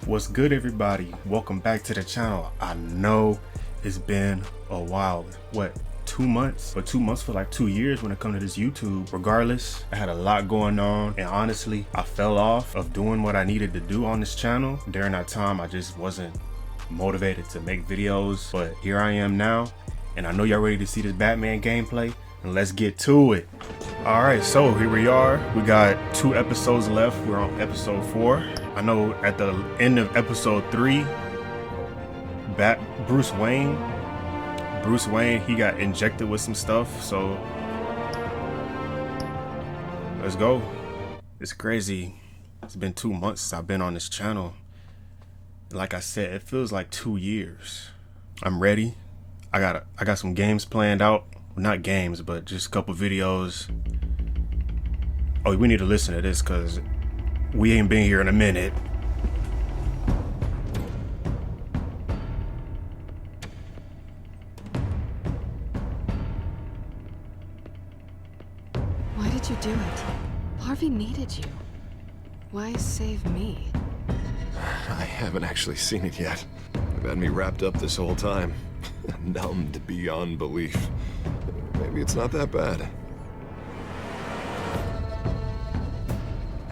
What's good, everybody? Welcome back to the channel. I know it's been a while. What, 2 months? But 2 months feel like 2 years when it comes to this YouTube. Regardless, I had a lot going on, and honestly, I fell off of doing what I needed to do on this channel. During that time, I just wasn't motivated to make videos, but here I am now, and I know y'all ready to see this Batman gameplay, and let's get to it. All right, so here we are. We got 2 episodes left. We're on episode 4. I know at the end of episode 3, Bruce Wayne, he got injected with some stuff, so let's go. It's crazy. It's been 2 months since I've been on this channel. Like I said, it feels like 2 years. I'm ready. I got some games planned out. Well, not games, but just a couple videos. Oh, we need to listen to this because we ain't been here in a minute. Why did you do it? Harvey needed you. Why save me? I haven't actually seen it yet. They've had me wrapped up this whole time. Numbed beyond belief. Maybe it's not that bad.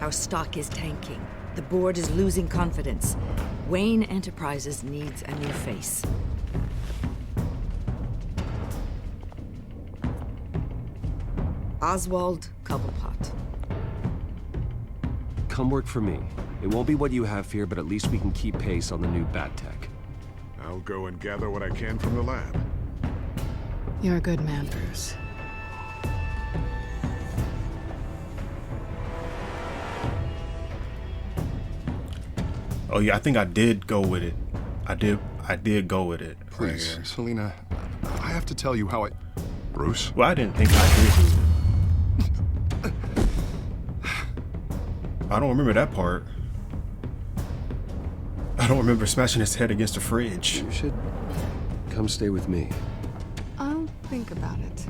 Our stock is tanking. The board is losing confidence. Wayne Enterprises needs a new face. Oswald Cobblepot. Come work for me. It won't be what you have here, but at least we can keep pace on the new bat tech. I'll go and gather what I can from the lab. You're a good man, Bruce. Oh yeah, I think I did go with it. I did go with it. Please, Selena, I have to tell you how Bruce? Well, I didn't think I did. I don't remember that part. I don't remember smashing his head against the fridge. You should come stay with me. I'll think about it.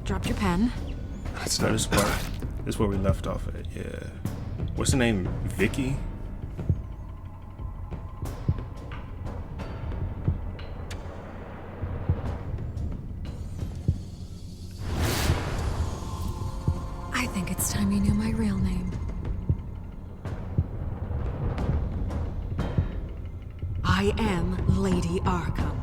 Drop your pen. That's not this part. This is where we left off at. Yeah. What's the name? Vicky? I think it's time you knew my real name. I am Lady Arkham.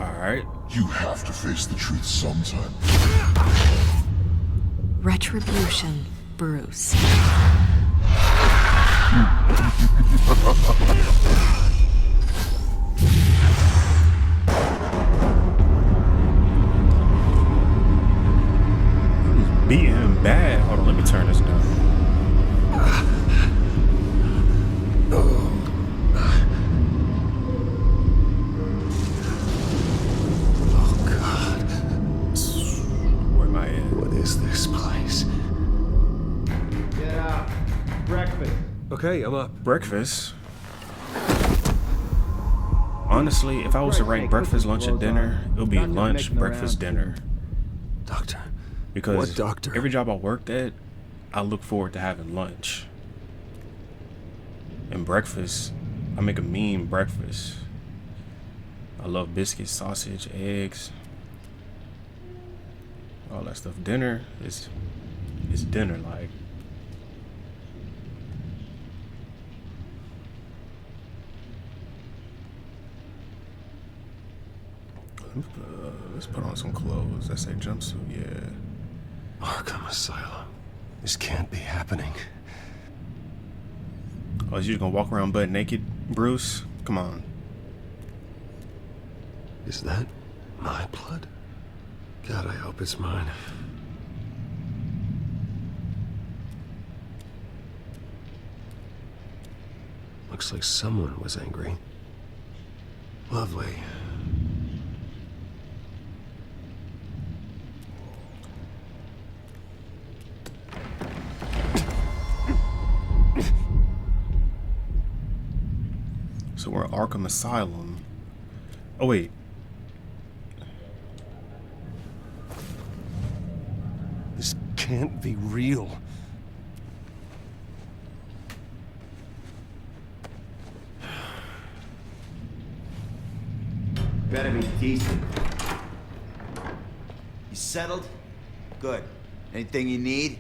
Alright. You have to face the truth sometime. Retribution, Bruce. Beating him bad. Hold on, let me turn this down. Okay, I'm up. Breakfast. Honestly, if I was to rank breakfast, lunch, and dinner, it would be lunch, breakfast, dinner. Doctor. Because what doctor? Every job I worked at, I look forward to having lunch. And breakfast, I make a mean breakfast. I love biscuits, sausage, eggs, all that stuff. Dinner is dinner, like. Let's put on some clothes. That say jumpsuit, yeah. Arkham Asylum. This can't be happening. Oh, is you just gonna walk around butt naked, Bruce? Come on. Is that my blood? God, I hope it's mine. Looks like someone was angry. Lovely. So we're at Arkham Asylum. Oh wait. can't be real. Better be decent. You settled? Good. Anything you need?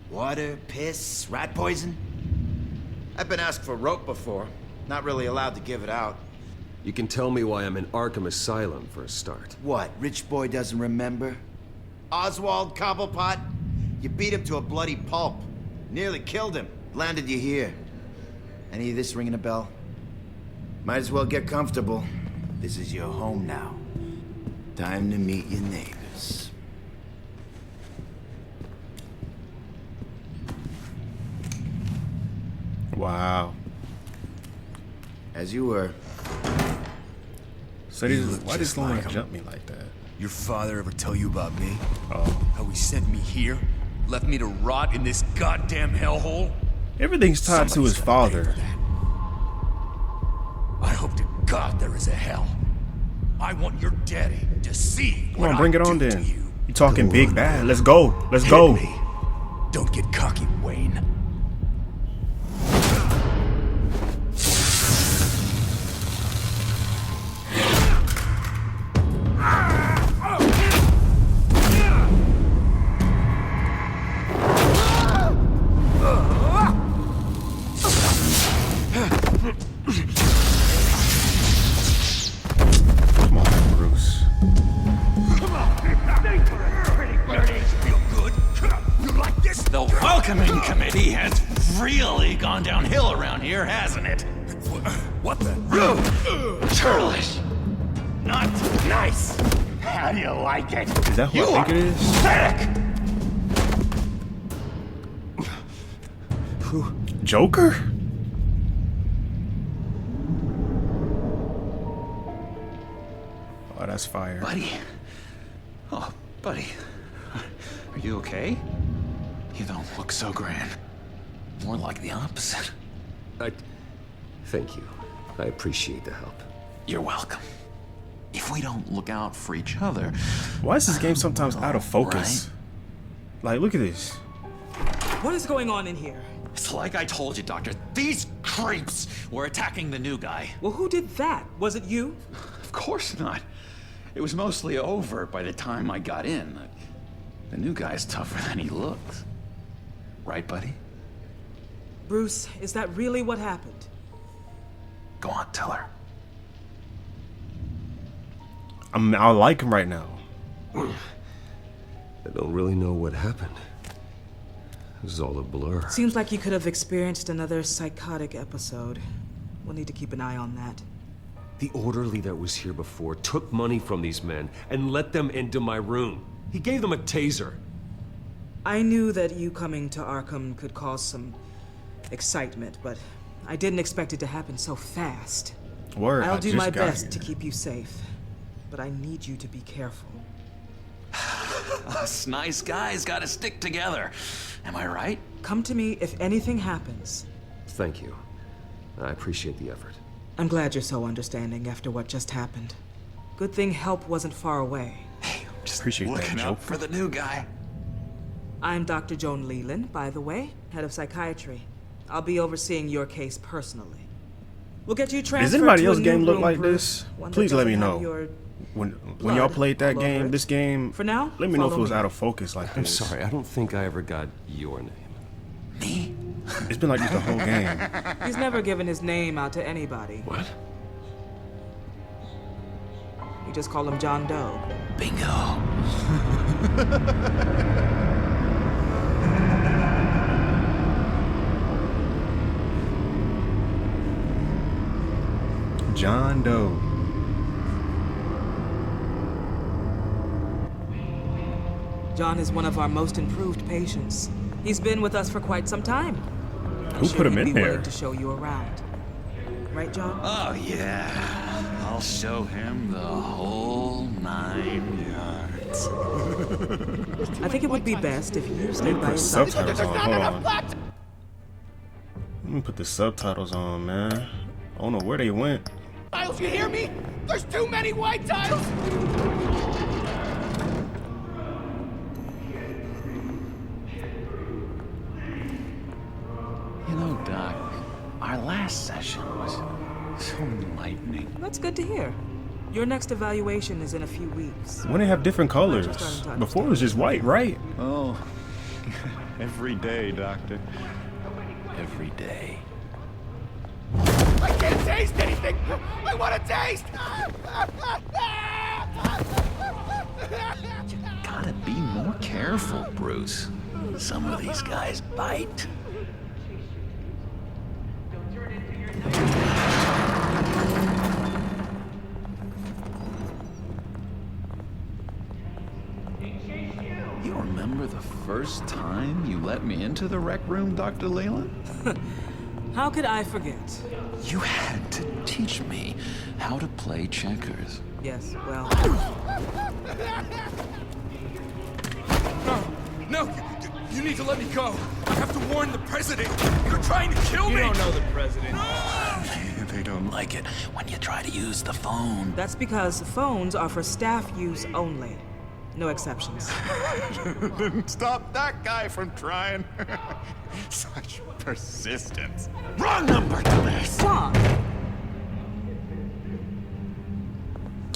Water, piss, rat poison? I've been asked for rope before. Not really allowed to give it out. You can tell me why I'm in Arkham Asylum for a start. What, rich boy doesn't remember? Oswald Cobblepot? You beat him to a bloody pulp. Nearly killed him. Landed you here. Any of this ringing a bell? Might as well get comfortable. This is your home now. Time to meet your neighbors. Wow. As you were. So why did someone jump me like that? Your father ever tell you about me? Oh. How he sent me here? Left me to rot in this goddamn hellhole? Everything's tied to his father. I hope to God there is a hell. I want your daddy to see Come what on, bring I it on do then. to you. You talking big bad. Let's go. Let's go. Hit me. Don't get cocky, Wayne. Come on, Bruce. The welcoming committee has really gone downhill around here, hasn't it? What the? Churlish. Not nice. How do you like it? Is that who I think it is? Pathetic. Joker? Oh, that's fire. Buddy. Oh, buddy. Are you okay? You don't look so grand. More like the opposite. Thank you. I appreciate the help. You're welcome. If we don't look out for each other... Why is this game sometimes out of focus? Like, look at this. What is going on in here? It's like I told you, Doctor. These creeps were attacking the new guy. Well, who did that? Was it you? Of course not. It was mostly over by the time I got in. The new guy's tougher than he looks. Right, buddy? Bruce, is that really what happened? Go on, tell her. I like him right now. I don't really know what happened. This is all a blur. Seems like you could have experienced another psychotic episode. We'll need to keep an eye on that. The orderly that was here before took money from these men and let them into my room. He gave them a taser. I knew that you coming to Arkham could cause some excitement, but I didn't expect it to happen so fast. Word, I'll I do just my got best here. to keep you safe, but I need you to be careful. Us nice guys gotta stick together. Am I right? Come to me if anything happens. Thank you. I appreciate the effort. I'm glad you're so understanding after what just happened. Good thing help wasn't far away. Hey, just Appreciate that, looking Joker. out for the new guy. I'm Dr. Joan Leland, by the way, head of psychiatry. I'll be overseeing your case personally. We'll get you transferred Does anybody to a else's new game look room, like Bruce, this? one that Please let me doesn't have know. your When blood y'all played that all over game, it. this game, For now, let me know if it follow was me. out of focus like I'm this. sorry, I don't think I ever got your name. Me? It's been like this the whole game. He's never given his name out to anybody. What? We just call him John Doe. Bingo. John Doe. John is one of our most improved patients. He's been with us for quite some time. Who put him in He'd be there? willing to show you around. Right, John? Oh, yeah. I'll show him the whole 9 yards. I think it would be best if you stayed by Put yourself. subtitles on. Hold on. Let me put the subtitles on, man. I don't know where they went. Tiles, you hear me? There's too many white tiles! Doc. Our last session was so enlightening. That's good to hear. Your next evaluation is in a few weeks. When they have different colors. Before it was just white, right? Oh, every day, Doctor. Every day. I can't taste anything! I want to taste! You gotta be more careful, Bruce. Some of these guys bite. You remember the first time you let me into the rec room, Dr. Leyland? How could I forget? You had to teach me how to play checkers. Yes, well... No! You need to let me go! I have to warn the president! You're trying to kill me! You don't know the president. They don't like it when you try to use the phone. That's because phones are for staff use only. No exceptions. Didn't stop that guy from trying. Such persistence. Wrong number to this. Stop!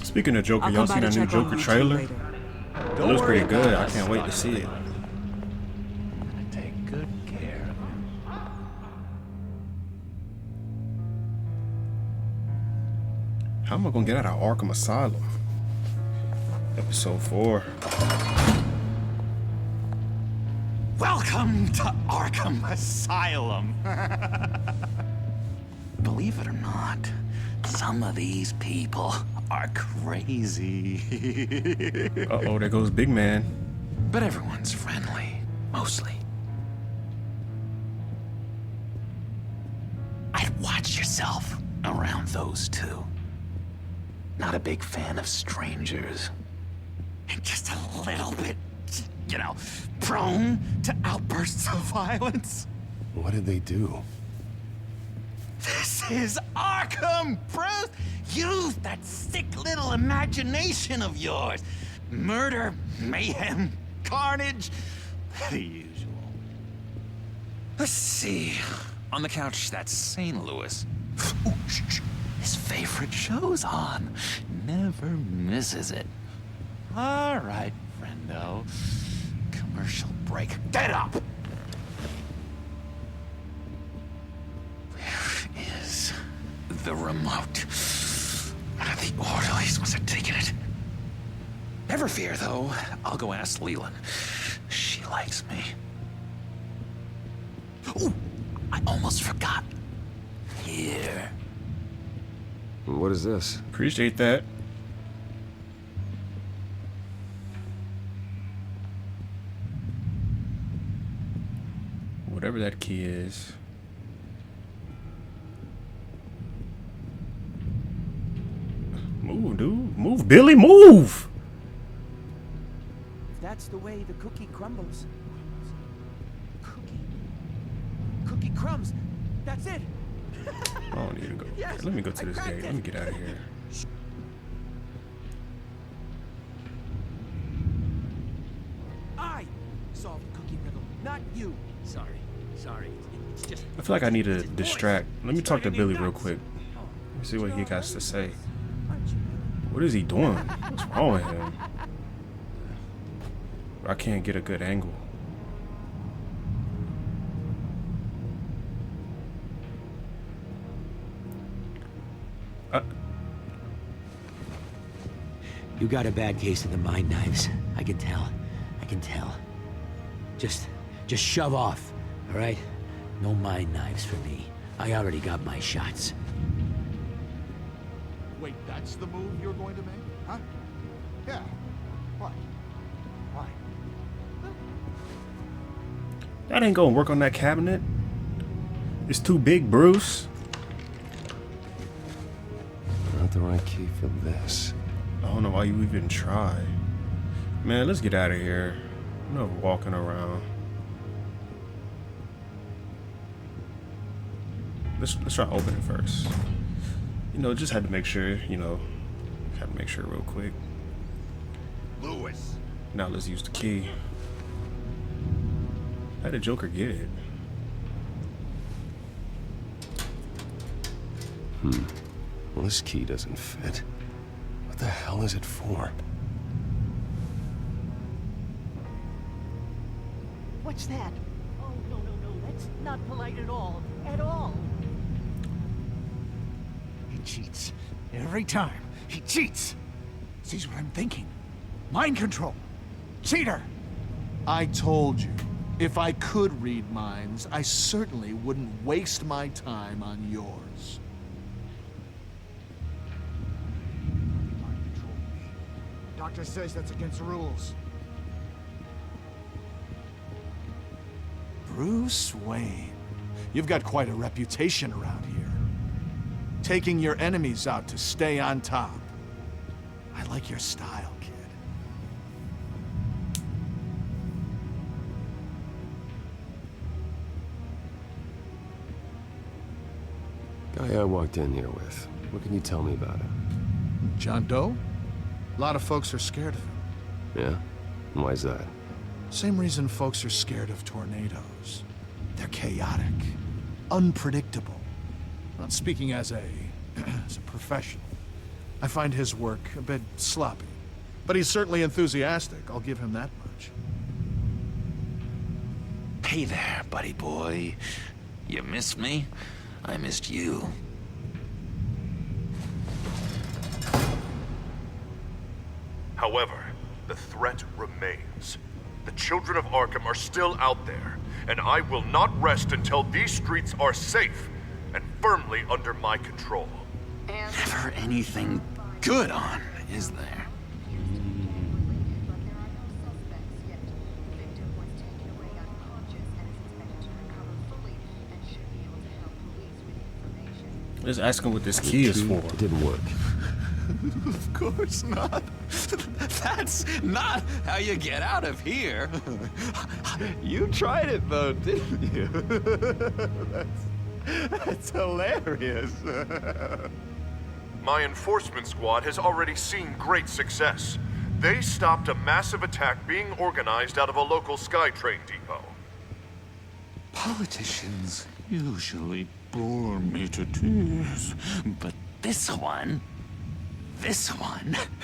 Speaking of Joker, y'all seen that new Joker trailer? It looks pretty good. I can't wait to see it. I'm gonna take good care of him. How am I gonna get out of Arkham Asylum? Episode 4. Welcome to Arkham Asylum. Believe it or not, some of these people are crazy. Uh-oh, there goes Big Man. But everyone's friendly, mostly. I'd watch yourself around those two. Not a big fan of strangers. And just a little bit, you know, prone to outbursts of violence. What did they do? This is Arkham, Bruce! Use that sick little imagination of yours. Murder, mayhem, carnage, the usual. Let's see. On the couch, that's St. Louis. Ooh, shh. His favorite show's on. Never misses it. All right, friendo. Commercial break. Get up! Where is the remote? The orderlies must have taken it. Never fear, though. I'll go ask Leland. She likes me. Ooh, I almost forgot. Here. What is this? Appreciate that. Whatever that key is. Move, dude. Move, Billy, move! If that's the way the cookie crumbles. Cookie crumbs. That's it. I don't need to go. Yes, Let me go to I this cracked gate. it. Let me get out of here. I solved the cookie riddle, not you. Sorry. It's just. I feel like I need to distract. Let me talk to Billy real quick. Let me see what he got to say. What is he doing? What's wrong with him? I can't get a good angle. You got a bad case of the mind knives. I can tell. Just shove off, all right? No mind knives for me. I already got my shots. Wait, that's the move you're going to make? Huh? Yeah. Why? That ain't gonna work on that cabinet. It's too big, Bruce. Not the right key for this. I don't know why you even try. Man, let's get out of here. No walking around. Let's try to open it first. You know, just had to make sure, had to make sure real quick. Lewis. Now let's use the key. How did Joker get it? Well, this key doesn't fit. What the hell is it for? What's that? Oh, no, that's not polite at all. At all. He cheats. Every time. He cheats. Sees what I'm thinking. Mind control. Cheater! I told you, if I could read minds, I certainly wouldn't waste my time on yours. Mind control me. Doctor says that's against the rules. Bruce Wayne, you've got quite a reputation around here. Taking your enemies out to stay on top. I like your style, kid. Guy I walked in here with. What can you tell me about him? John Doe? A lot of folks are scared of him. Yeah? And why's that? Same reason folks are scared of tornadoes. They're chaotic, unpredictable. Not speaking as a professional, I find his work a bit sloppy. But he's certainly enthusiastic, I'll give him that much. Hey there, buddy boy. You missed me? I missed you. However, the threat remains. The children of Arkham are still out there, and I will not rest until these streets are safe and firmly under my control. Never anything good on, is there? Just asking what this key is for. It didn't work. Of course not. That's not how you get out of here. You tried it though, didn't you? That's hilarious. My enforcement squad has already seen great success. They stopped a massive attack being organized out of a local SkyTrain depot. Politicians usually bore me to tears, but this one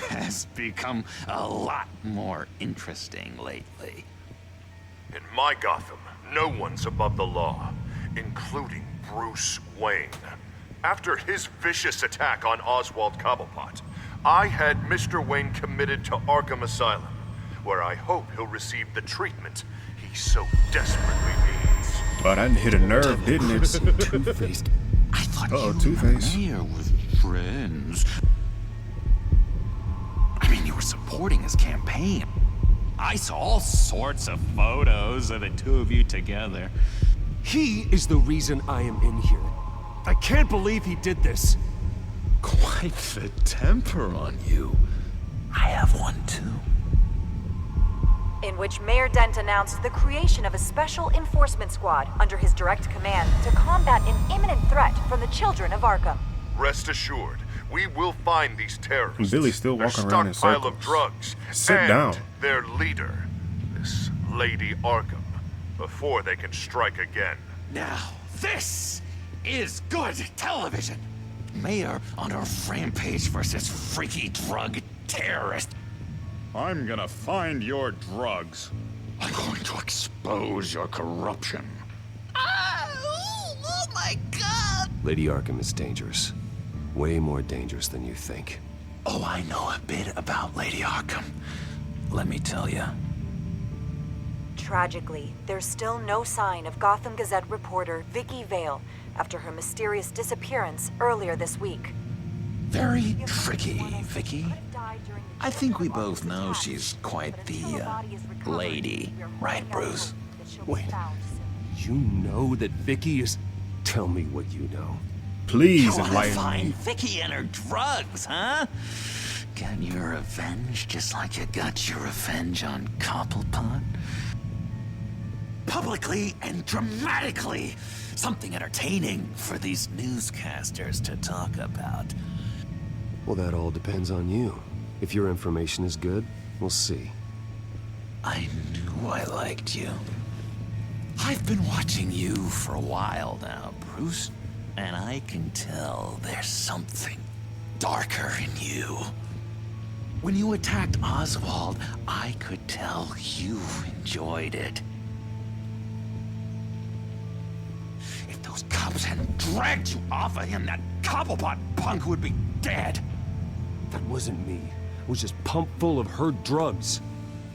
has become a lot more interesting lately. In my Gotham, no one's above the law, including Bruce Wayne. After his vicious attack on Oswald Cobblepot, I had Mr. Wayne committed to Arkham Asylum, where I hope he'll receive the treatment he so desperately needs. But that hit a nerve, didn't it? Two-Faced. I thought Two-Face. you and the mayor were friends. I mean, you were supporting his campaign. I saw all sorts of photos of the two of you together. He is the reason I am in here. I can't believe he did this. Quite the temper on you. I have one too. In which Mayor Dent announced the creation of a special enforcement squad under his direct command to combat an imminent threat from the children of Arkham. Rest assured, we will find these terrorists. Billy's still walking their around in stockpile of circles. drugs. Sit and down. Their leader, this Lady Arkham, before they can strike again. Now, this is good television. Mayor on a rampage versus freaky drug terrorist. I'm gonna find your drugs. I'm going to expose your corruption. Oh my God! Lady Arkham is dangerous. Way more dangerous than you think. Oh, I know a bit about Lady Arkham. Let me tell you. Tragically, there's still no sign of Gotham Gazette reporter Vicky Vale after her mysterious disappearance earlier this week. Very tricky, Vicky. I think we both know she's quite the, lady. Right, Bruce? Wait. You know that Vicky is... Tell me what you know. Please You wanna enlighten find me. Vicky and her drugs, huh? Get your revenge just like you got your revenge on Cobblepot? Publicly and dramatically. Something entertaining for these newscasters to talk about. Well, that all depends on you. If your information is good, we'll see. I knew I liked you. I've been watching you for a while now, Bruce. And I can tell there's something darker in you. When you attacked Oswald, I could tell you enjoyed it. If those cops hadn't dragged you off of him, that Cobblepot punk would be dead. That wasn't me. It was just pumped full of her drugs.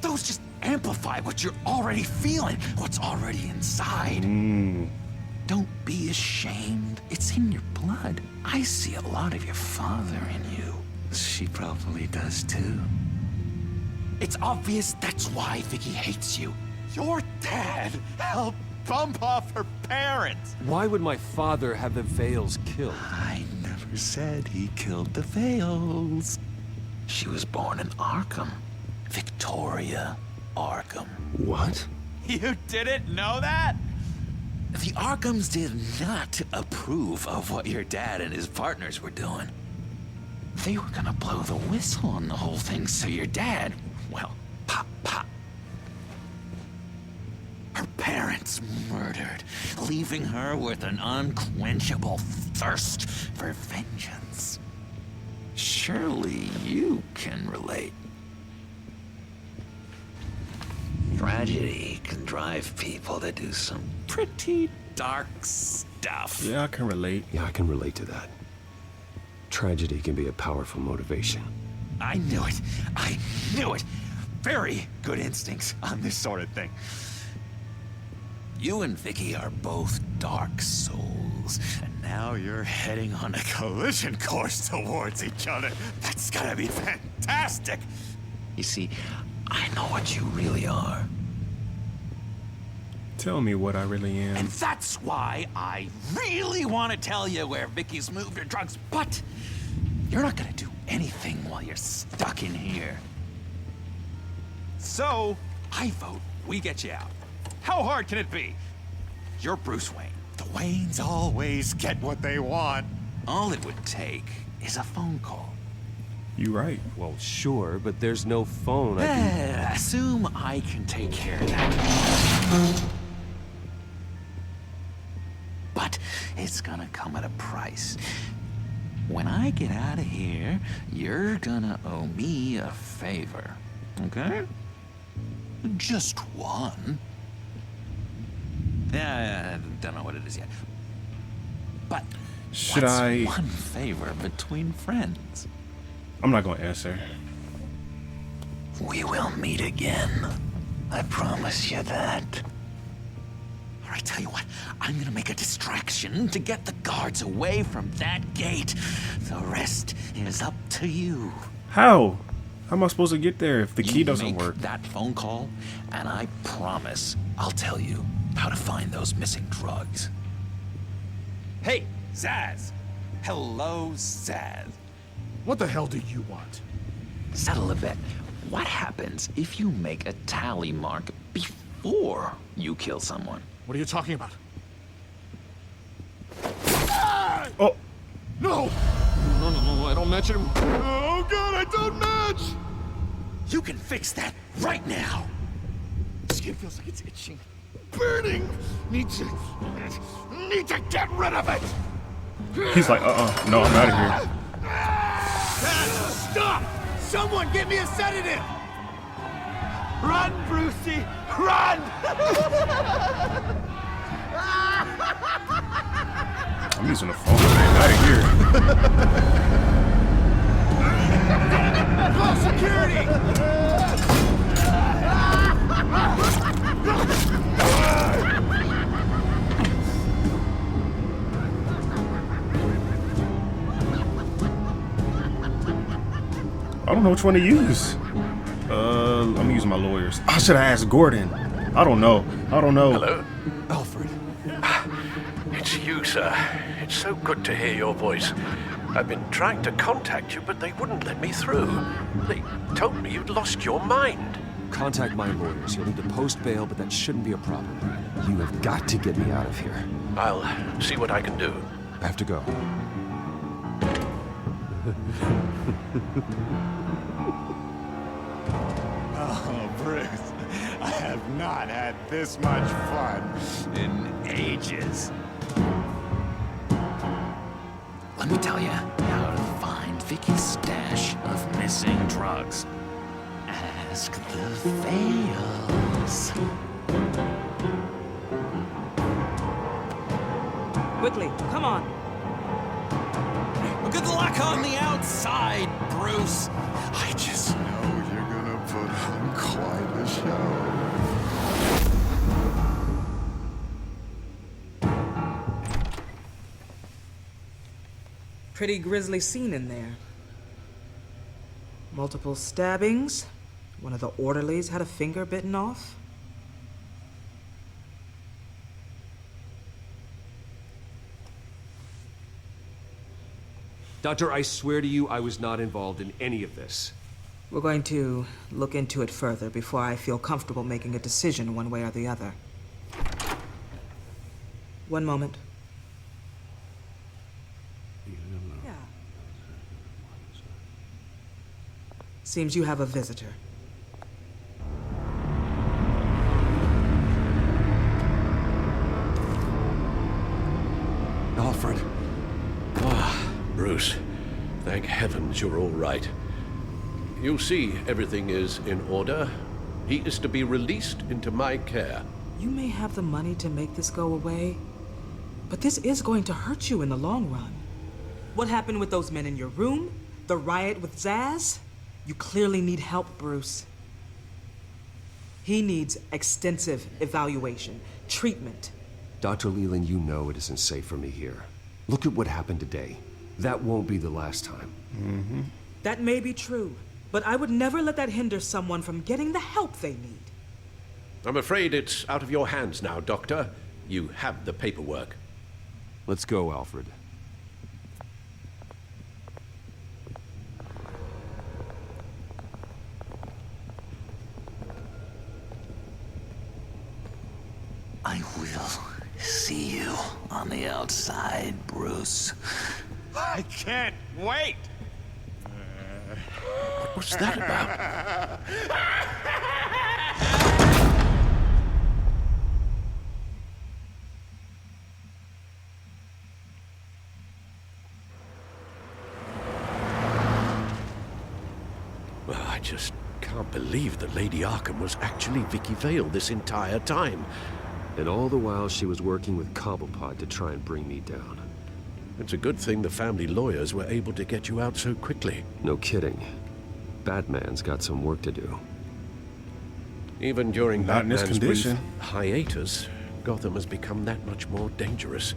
Those just amplify what you're already feeling, what's already inside. Don't be ashamed. It's in your blood. I see a lot of your father in you. She probably does too. It's obvious that's why Vicky hates you. Your dad helped bump off her parents. Why would my father have the Vales killed? I never said he killed the Vales. She was born in Arkham. Victoria Arkham. What? You didn't know that? The Arkhams did not approve of what your dad and his partners were doing. They were gonna blow the whistle on the whole thing, so your dad, well, pop. Her parents murdered, leaving her with an unquenchable thirst for vengeance. Surely you can relate. Tragedy can drive people to do some pretty dark stuff. Yeah, I can relate. Yeah, I can relate to that. Tragedy can be a powerful motivation. I knew it. I knew it. Very good instincts on this sort of thing. You and Vicky are both dark souls, and now you're heading on a collision course towards each other. That's gonna be fantastic. You see, I know what you really are. Tell me what I really am. And that's why I really want to tell you where Vicky's moved her drugs, but you're not gonna do anything while you're stuck in here. So, I vote we get you out. How hard can it be? You're Bruce Wayne. The Waynes always get what they want. All it would take is a phone call. You right. Well, sure, but there's no phone. I can... Assume I can take care of that. But it's gonna come at a price. When I get out of here, you're gonna owe me a favor, okay? Just one. Yeah, I don't know what it is yet. But should what's I... one favor between friends? I'm not gonna answer. We will meet again. I promise you that. All right, tell you what. I'm gonna make a distraction to get the guards away from that gate. The rest is up to you. How? How am I supposed to get there if the key doesn't make work? That phone call, and I promise I'll tell you how to find those missing drugs. Hey, Zaz. Hello, Zaz. What the hell do you want? Settle a bet. What happens if you make a tally mark before you kill someone? What are you talking about? Oh! No! No, I don't match him. Oh god, I don't match! You can fix that right now! Skin feels like it's itching. Burning! Need to get rid of it! He's like, no, I'm out of here. Stop! Someone get me a sedative! Run, Brucey! Run! I'm using the phone. Out of here. Call security! I don't know which one to use. I'm using my lawyers. I should have asked Gordon. I don't know. Hello? Alfred. It's you, sir. It's so good to hear your voice. I've been trying to contact you, but they wouldn't let me through. They told me you'd lost your mind. Contact my lawyers. You'll need to post bail, but that shouldn't be a problem. You have got to get me out of here. I'll see what I can do. I have to go. Oh, Bruce, I have not had this much fun in ages. Let me tell you how to find Vicky's stash of missing drugs. Ask the Vales. Quickly, come on. Good luck on the outside, Bruce. I just know you're gonna put on quite a show. Pretty grisly scene in there. Multiple stabbings. One of the orderlies had a finger bitten off. Doctor, I swear to you, I was not involved in any of this. We're going to look into it further before I feel comfortable making a decision one way or the other. One moment. Yeah. Seems you have a visitor. Alfred. Bruce, thank heavens you're all right. You see, everything is in order. He is to be released into my care. You may have the money to make this go away, but this is going to hurt you in the long run. What happened with those men in your room? The riot with Zaz? You clearly need help, Bruce. He needs extensive evaluation, treatment. Dr. Leland, you know it isn't safe for me here. Look at what happened today. That won't be the last time. Mm-hmm. That may be true, but I would never let that hinder someone from getting the help they need. I'm afraid it's out of your hands now, Doctor. You have the paperwork. Let's go, Alfred. I will see you on the outside, Bruce. I can't wait! What was that about? Well, I just can't believe that Lady Arkham was actually Vicky Vale this entire time. And all the while she was working with Cobblepot to try and bring me down. It's a good thing the family lawyers were able to get you out so quickly. No kidding. Batman's got some work to do. Even during Not in this Batman's brief condition. hiatus, Gotham has become that much more dangerous.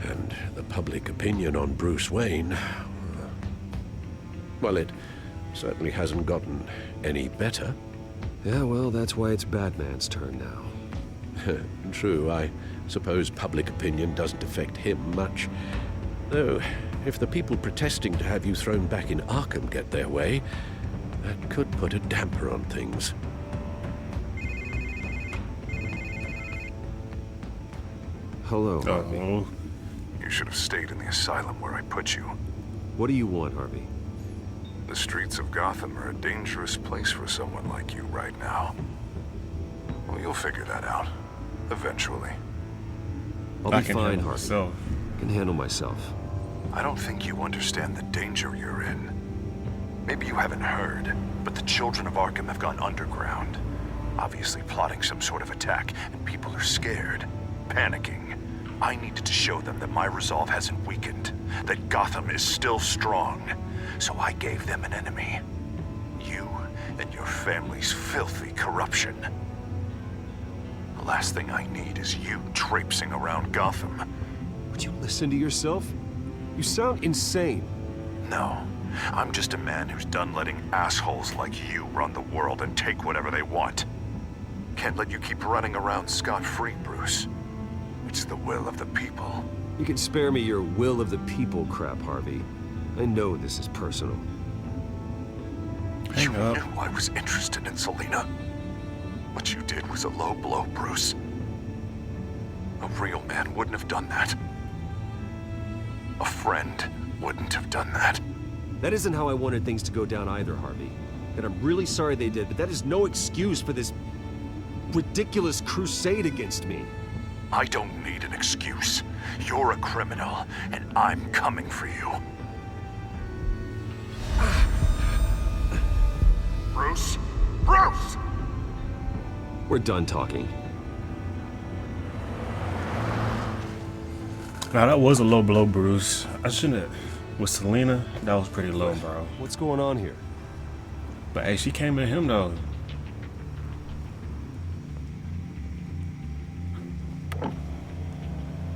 And the public opinion on Bruce Wayne... well, it certainly hasn't gotten any better. Yeah, well, that's why it's Batman's turn now. True, I suppose public opinion doesn't affect him much. Though, if the people protesting to have you thrown back in Arkham get their way, that could put a damper on things. Hello, Harvey. You should have stayed in the asylum where I put you. What do you want, Harvey? The streets of Gotham are a dangerous place for someone like you right now. Well, you'll figure that out. Eventually. I'll I be can fine, handle Harvey. myself. I can handle myself. I don't think you understand the danger you're in. Maybe you haven't heard, but the children of Arkham have gone underground. Obviously plotting some sort of attack, and people are scared, panicking. I needed to show them that my resolve hasn't weakened, that Gotham is still strong. So I gave them an enemy. You and your family's filthy corruption. The last thing I need is you traipsing around Gotham. Would you listen to yourself? You sound insane. No, I'm just a man who's done letting assholes like you run the world and take whatever they want. Can't let you keep running around scot-free, Bruce. It's the will of the people. You can spare me your will of the people crap, Harvey. I know this is personal. You knew I was interested in Selina. What you did was a low blow, Bruce. A real man wouldn't have done that. A friend wouldn't have done that. That isn't how I wanted things to go down either, Harvey. And I'm really sorry they did, but that is no excuse for this ridiculous crusade against me. I don't need an excuse. You're a criminal, and I'm coming for you. Bruce? Bruce! We're done talking. Now that was a low blow, Bruce. I shouldn't have. With Selena, that was pretty low, bro. What's going on here? But hey, she came at him though.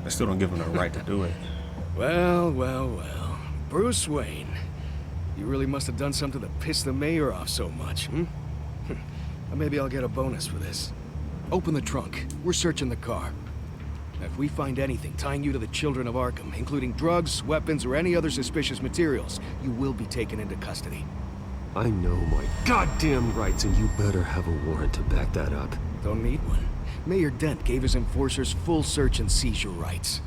I still don't give him the right to do it. Well. Bruce Wayne. You really must have done something to piss the mayor off so much, hmm? Maybe I'll get a bonus for this. Open the trunk. We're searching the car. If we find anything tying you to the children of Arkham, including drugs, weapons, or any other suspicious materials, you will be taken into custody. I know my goddamn rights, and you better have a warrant to back that up. Don't need one. Mayor Dent gave his enforcers full search and seizure rights.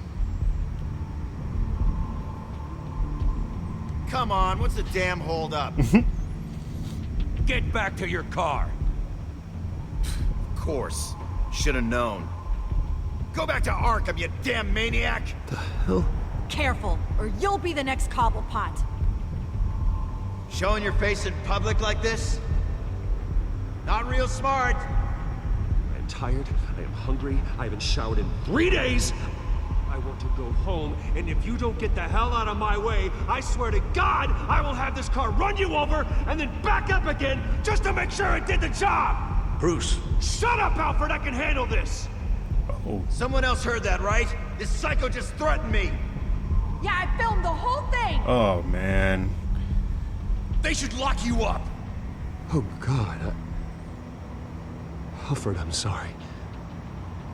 Come on, what's the damn holdup? Get back to your car. Of course. Should have known. Go back to Arkham, you damn maniac! The hell? Careful, or you'll be the next Cobblepot. Showing your face in public like this? Not real smart. I'm tired, I am hungry, I haven't showered in 3 days! I want to go home, and if you don't get the hell out of my way, I swear to God, I will have this car run you over, and then back up again, just to make sure it did the job! Bruce. Shut up, Alfred, I can handle this! Oh. Someone else heard that, right? This psycho just threatened me! Yeah, I filmed the whole thing! Oh, man. They should lock you up! Oh, God, Alfred, I'm sorry.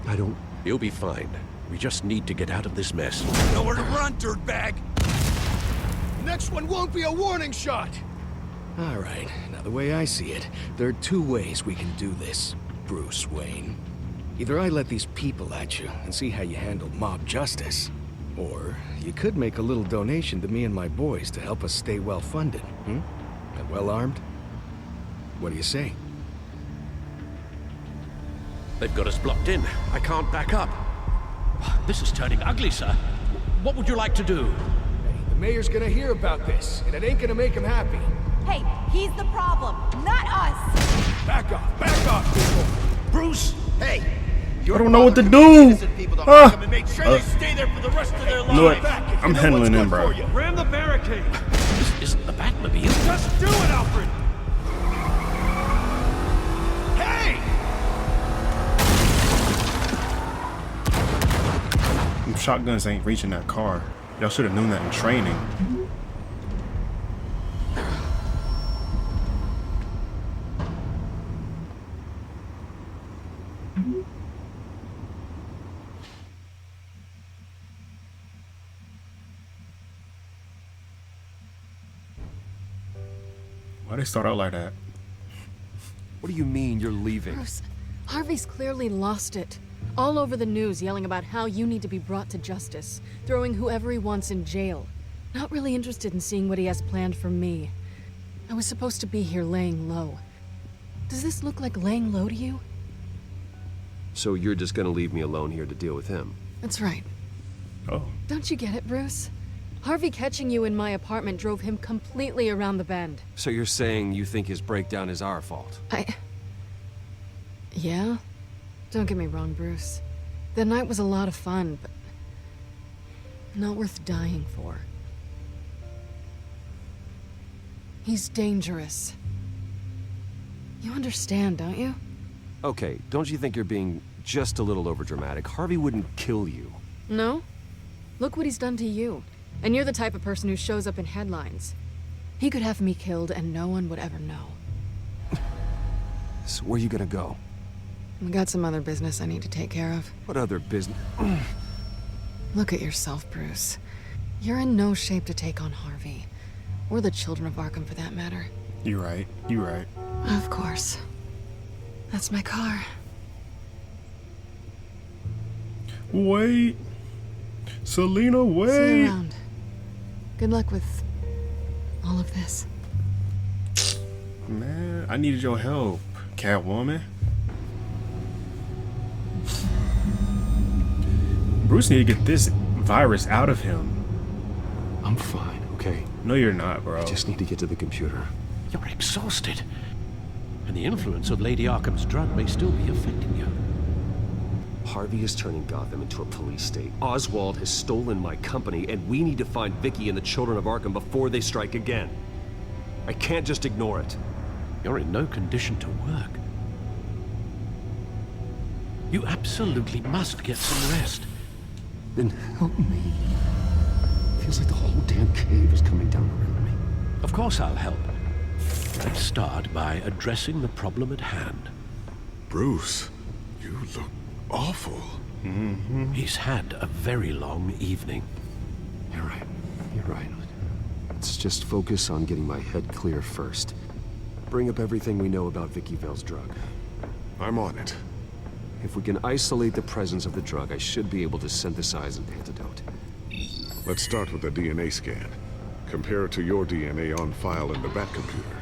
I don't... You'll be fine. We just need to get out of this mess. Nowhere to run, dirtbag! Next one won't be a warning shot! All right, now the way I see it, there are two ways we can do this, Bruce Wayne. Either I let these people at you and see how you handle mob justice, or you could make a little donation to me and my boys to help us stay well-funded, And well-armed? What do you say? They've got us blocked in. I can't back up. This is turning ugly, sir. What would you like to do? Hey, the mayor's gonna hear about this, and it ain't gonna make him happy. Hey, he's the problem, not us! Back off, people! Bruce! Hey! I don't know what to do! Make sure they stay there for the rest of their You know what? I'm handling him, bro. Ram the barricade! This isn't the Batmobile. Just do it, Alfred! Hey! Them shotguns ain't reaching that car. Y'all should have known that in training. Why they start out like that? What do you mean you're leaving? Bruce, Harvey's clearly lost it. All over the news yelling about how you need to be brought to justice, throwing whoever he wants in jail. Not really interested in seeing what he has planned for me. I was supposed to be here laying low. Does this look like laying low to you? So you're just gonna leave me alone here to deal with him? That's right. Oh. Don't you get it, Bruce? Harvey catching you in my apartment drove him completely around the bend. So you're saying you think his breakdown is our fault? Yeah? Don't get me wrong, Bruce. That night was a lot of fun, but not worth dying for. He's dangerous. You understand, don't you? Okay, don't you think you're being just a little overdramatic? Harvey wouldn't kill you. No? Look what he's done to you. And you're the type of person who shows up in headlines. He could have me killed and no one would ever know. So where are you gonna go? I got some other business I need to take care of. What other business? Look at yourself, Bruce. You're in no shape to take on Harvey. Or the children of Arkham, for that matter. You're right. You're right. Of course. That's my car. Wait. Selena, wait. See you around. Good luck with all of this. Man, I needed your help, Catwoman. Bruce need to get this virus out of him. I'm fine, okay? No, you're not, bro. I just need to get to the computer. You're exhausted. And the influence of Lady Arkham's drug may still be affecting you. Harvey is turning Gotham into a police state. Oswald has stolen my company, and we need to find Vicky and the children of Arkham before they strike again. I can't just ignore it. You're in no condition to work. You absolutely must get some rest. Then help me. Feels like the whole damn cave is coming down around me. Of course I'll help. Let's start by addressing the problem at hand. Bruce, you look awful. He's had a very long evening. You're right. You're right. Let's just focus on getting my head clear first. Bring up everything we know about Vicky Vale's drug. I'm on it. If we can isolate the presence of the drug, I should be able to synthesize an antidote. Let's start with a DNA scan. Compare it to your DNA on file in the Bat computer.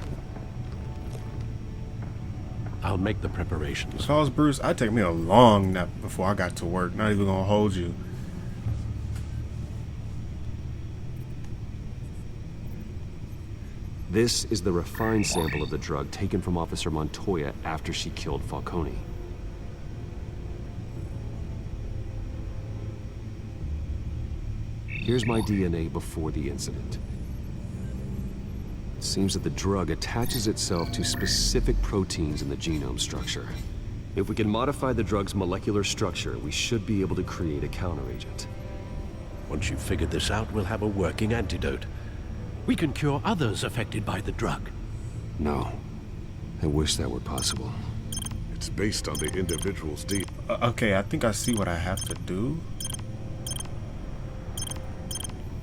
I'll make the preparations. If I was Bruce, I'd take me a long nap before I got to work. Not even gonna hold you. This is the refined sample of the drug taken from Officer Montoya after she killed Falcone. Here's my DNA before the incident. It seems that the drug attaches itself to specific proteins in the genome structure. If we can modify the drug's molecular structure, we should be able to create a counteragent. Once you've figured this out, we'll have a working antidote. We can cure others affected by the drug. No. I wish that were possible. It's based on the individual's DNA. Okay, I think I see what I have to do.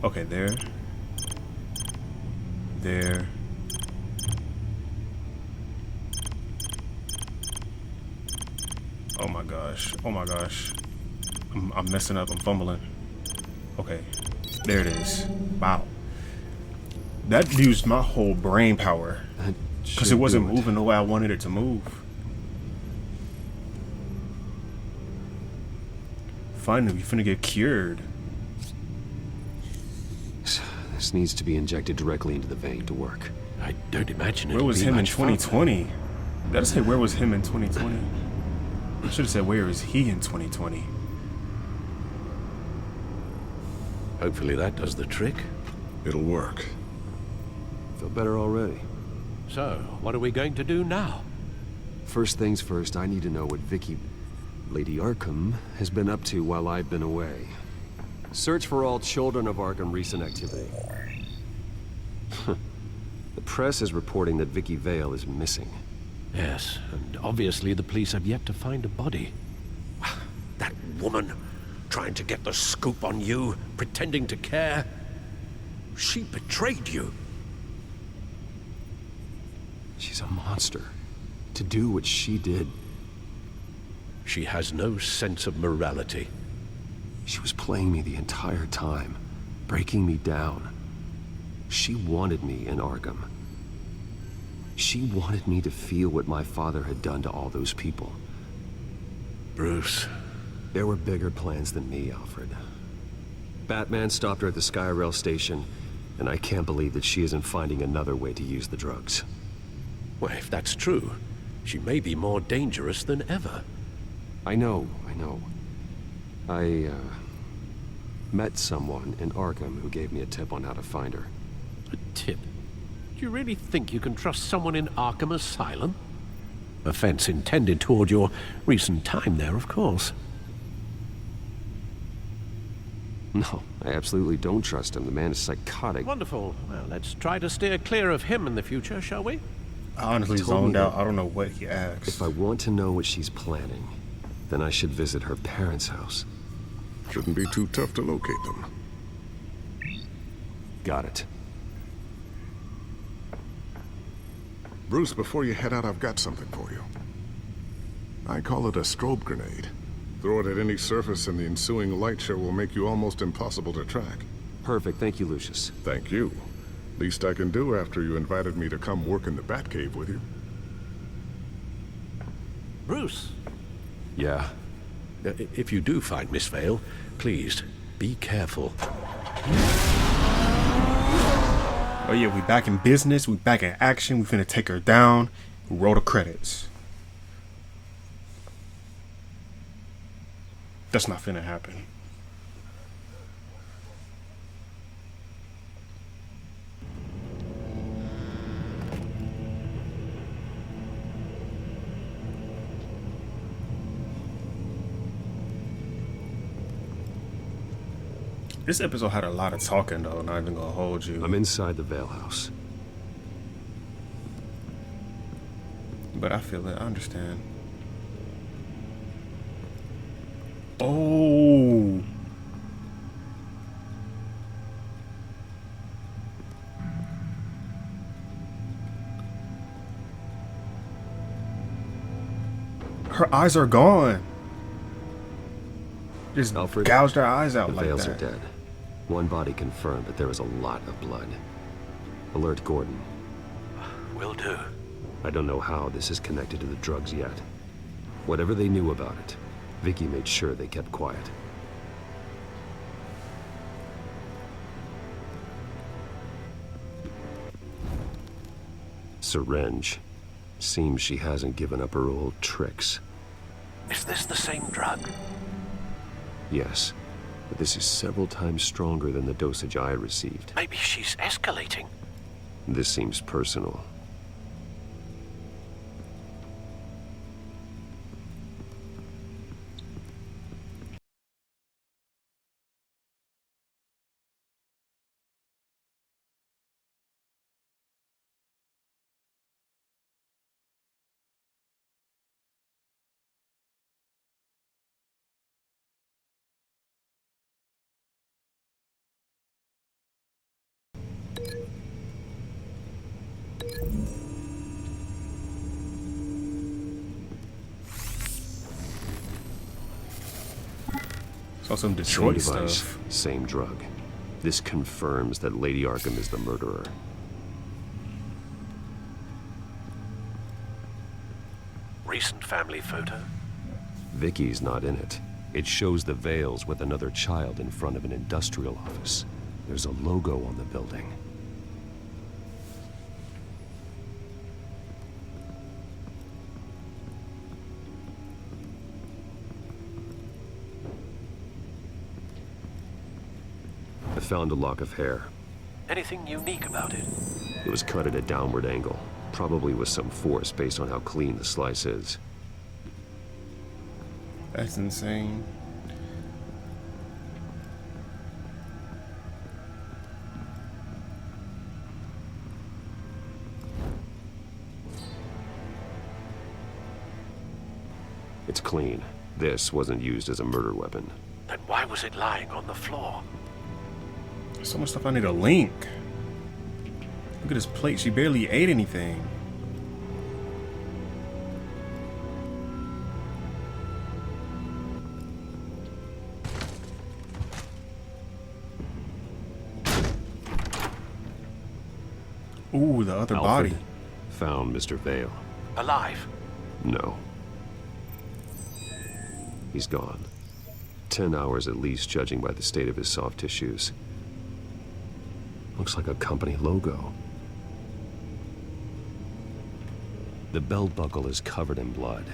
Okay, there. There. Oh my gosh. Oh my gosh. I'm messing up. I'm fumbling. Okay. There it is. Wow. That used my whole brain power. Because it wasn't moving the way I wanted it to move. Finally, we finna get cured. This needs to be injected directly into the vein to work. I don't imagine it. Where was him in 2020? Did I say where was him in 2020? I should have said where is he in 2020? Hopefully that does the trick. It'll work. Feel better already. So, what are we going to do now? First things first, I need to know what Vicky, Lady Arkham, has been up to while I've been away. Search for all children of Arkham recent activity. The press is reporting that Vicky Vale is missing. Yes, and obviously the police have yet to find a body. That woman, trying to get the scoop on you, pretending to care. She betrayed you. She's a monster. To do what she did. She has no sense of morality. She was playing me the entire time, breaking me down. She wanted me in Arkham. She wanted me to feel what my father had done to all those people. Bruce. There were bigger plans than me, Alfred. Batman stopped her at the Skyrail station, and I can't believe that she isn't finding another way to use the drugs. Well, if that's true, she may be more dangerous than ever. I know. I met someone in Arkham who gave me a tip on how to find her. A tip? Do you really think you can trust someone in Arkham Asylum? Offense intended toward your recent time there, of course. No, I absolutely don't trust him. The man is psychotic. Wonderful. Well, let's try to steer clear of him in the future, shall we? I honestly zoned out. I don't know what he asked. If I want to know what she's planning, then I should visit her parents' house. Shouldn't be too tough to locate them. Got it. Bruce, before you head out, I've got something for you. I call it a strobe grenade. Throw it at any surface and the ensuing light show will make you almost impossible to track. Perfect. Thank you, Lucius. Thank you. Least I can do after you invited me to come work in the Batcave with you. Bruce. Yeah? If you do find Miss Vale, Please, be careful. Oh yeah, we back in business. We back in action. We finna take her down. Roll the credits. That's not finna happen. This episode had a lot of talking though, not even gonna hold you. I'm inside the Vale House. But I feel it, I understand. Oh. Her eyes are gone. Just Alfred, gouged her eyes out the like Vales that. are dead. One body confirmed, but there is a lot of blood. Alert Gordon. Will do. I don't know how this is connected to the drugs yet. Whatever they knew about it, Vicky made sure they kept quiet. Syringe. Seems she hasn't given up her old tricks. Is this the same drug? Yes, but this is several times stronger than the dosage I received. Maybe she's escalating. This seems personal. Saw some Detroit Same device, stuff. same drug. This confirms that Lady Arkham is the murderer. Recent family photo? Vicky's not in it. It shows the Vales with another child in front of an industrial office. There's a logo on the building. I found a lock of hair. Anything unique about it? It was cut at a downward angle, probably with some force based on how clean the slice is. That's insane. It's clean. This wasn't used as a murder weapon. Then why was it lying on the floor? So much stuff I need a link. Look at this plate. She barely ate anything. Ooh, the other Alfred body. found Mr. Vale. Alive? No. He's gone. 10 hours at least, judging by the state of his soft tissues. Looks like a company logo. The belt buckle is covered in blood.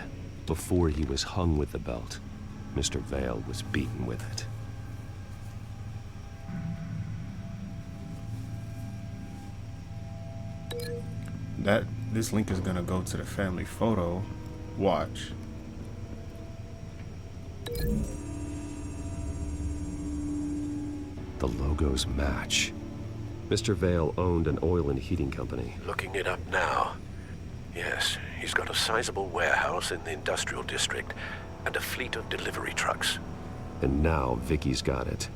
Before he was hung with the belt, Mr. Vale was beaten with it. This link is gonna go to the family photo. Watch. The logos match. Mr. Vale owned an oil and heating company. Looking it up now. Yes, he's got a sizable warehouse in the industrial district and a fleet of delivery trucks. And now Vicky's got it.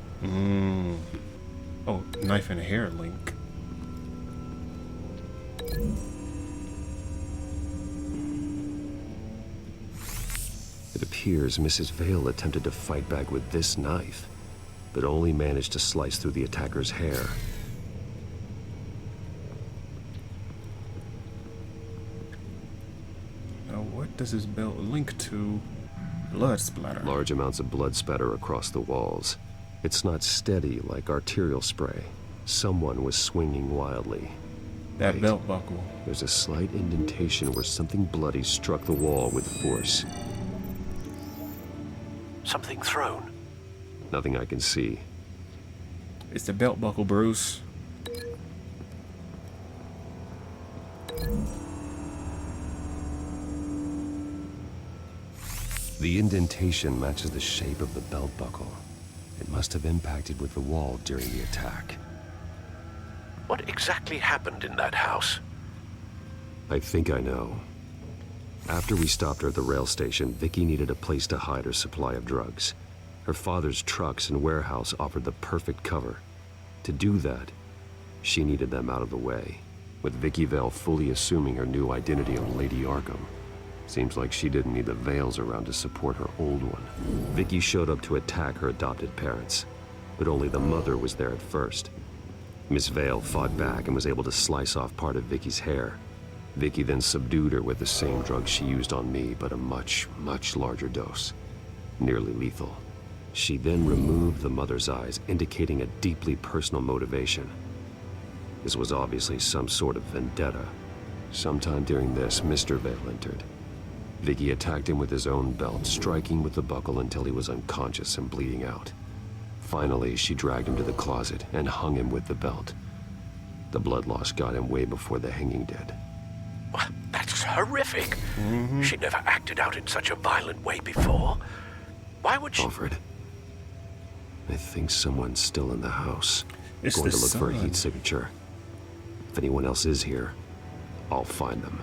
Oh, knife and hair link. It appears Mrs. Vale attempted to fight back with this knife, but only managed to slice through the attacker's hair. Now, what does this belt link to? Blood splatter. Large amounts of blood spatter across the walls. It's not steady like arterial spray. Someone was swinging wildly. That belt buckle. There's a slight indentation where something bloody struck the wall with force. Something thrown. Nothing I can see. It's the belt buckle, Bruce. The indentation matches the shape of the belt buckle. It must have impacted with the wall during the attack. What exactly happened in that house? I think I know. After we stopped her at the rail station, Vicky needed a place to hide her supply of drugs. Her father's trucks and warehouse offered the perfect cover. To do that, she needed them out of the way, with Vicky Vale fully assuming her new identity of Lady Arkham. Seems like she didn't need the veils around to support her old one. Vicky showed up to attack her adopted parents, but only the mother was there at first. Miss Vale fought back and was able to slice off part of Vicky's hair. Vicky then subdued her with the same drug she used on me, but a much, much larger dose. Nearly lethal. She then removed the mother's eyes, indicating a deeply personal motivation. This was obviously some sort of vendetta. Sometime during this, Mr. Vale entered. Vicky attacked him with his own belt, striking with the buckle until he was unconscious and bleeding out. Finally, she dragged him to the closet and hung him with the belt. The blood loss got him way before the hanging did. Well, that's horrific. She never acted out in such a violent way before. Why would she... Alfred, I think someone's still in the house. It's going the to look for a sun. heat signature. If anyone else is here, I'll find them.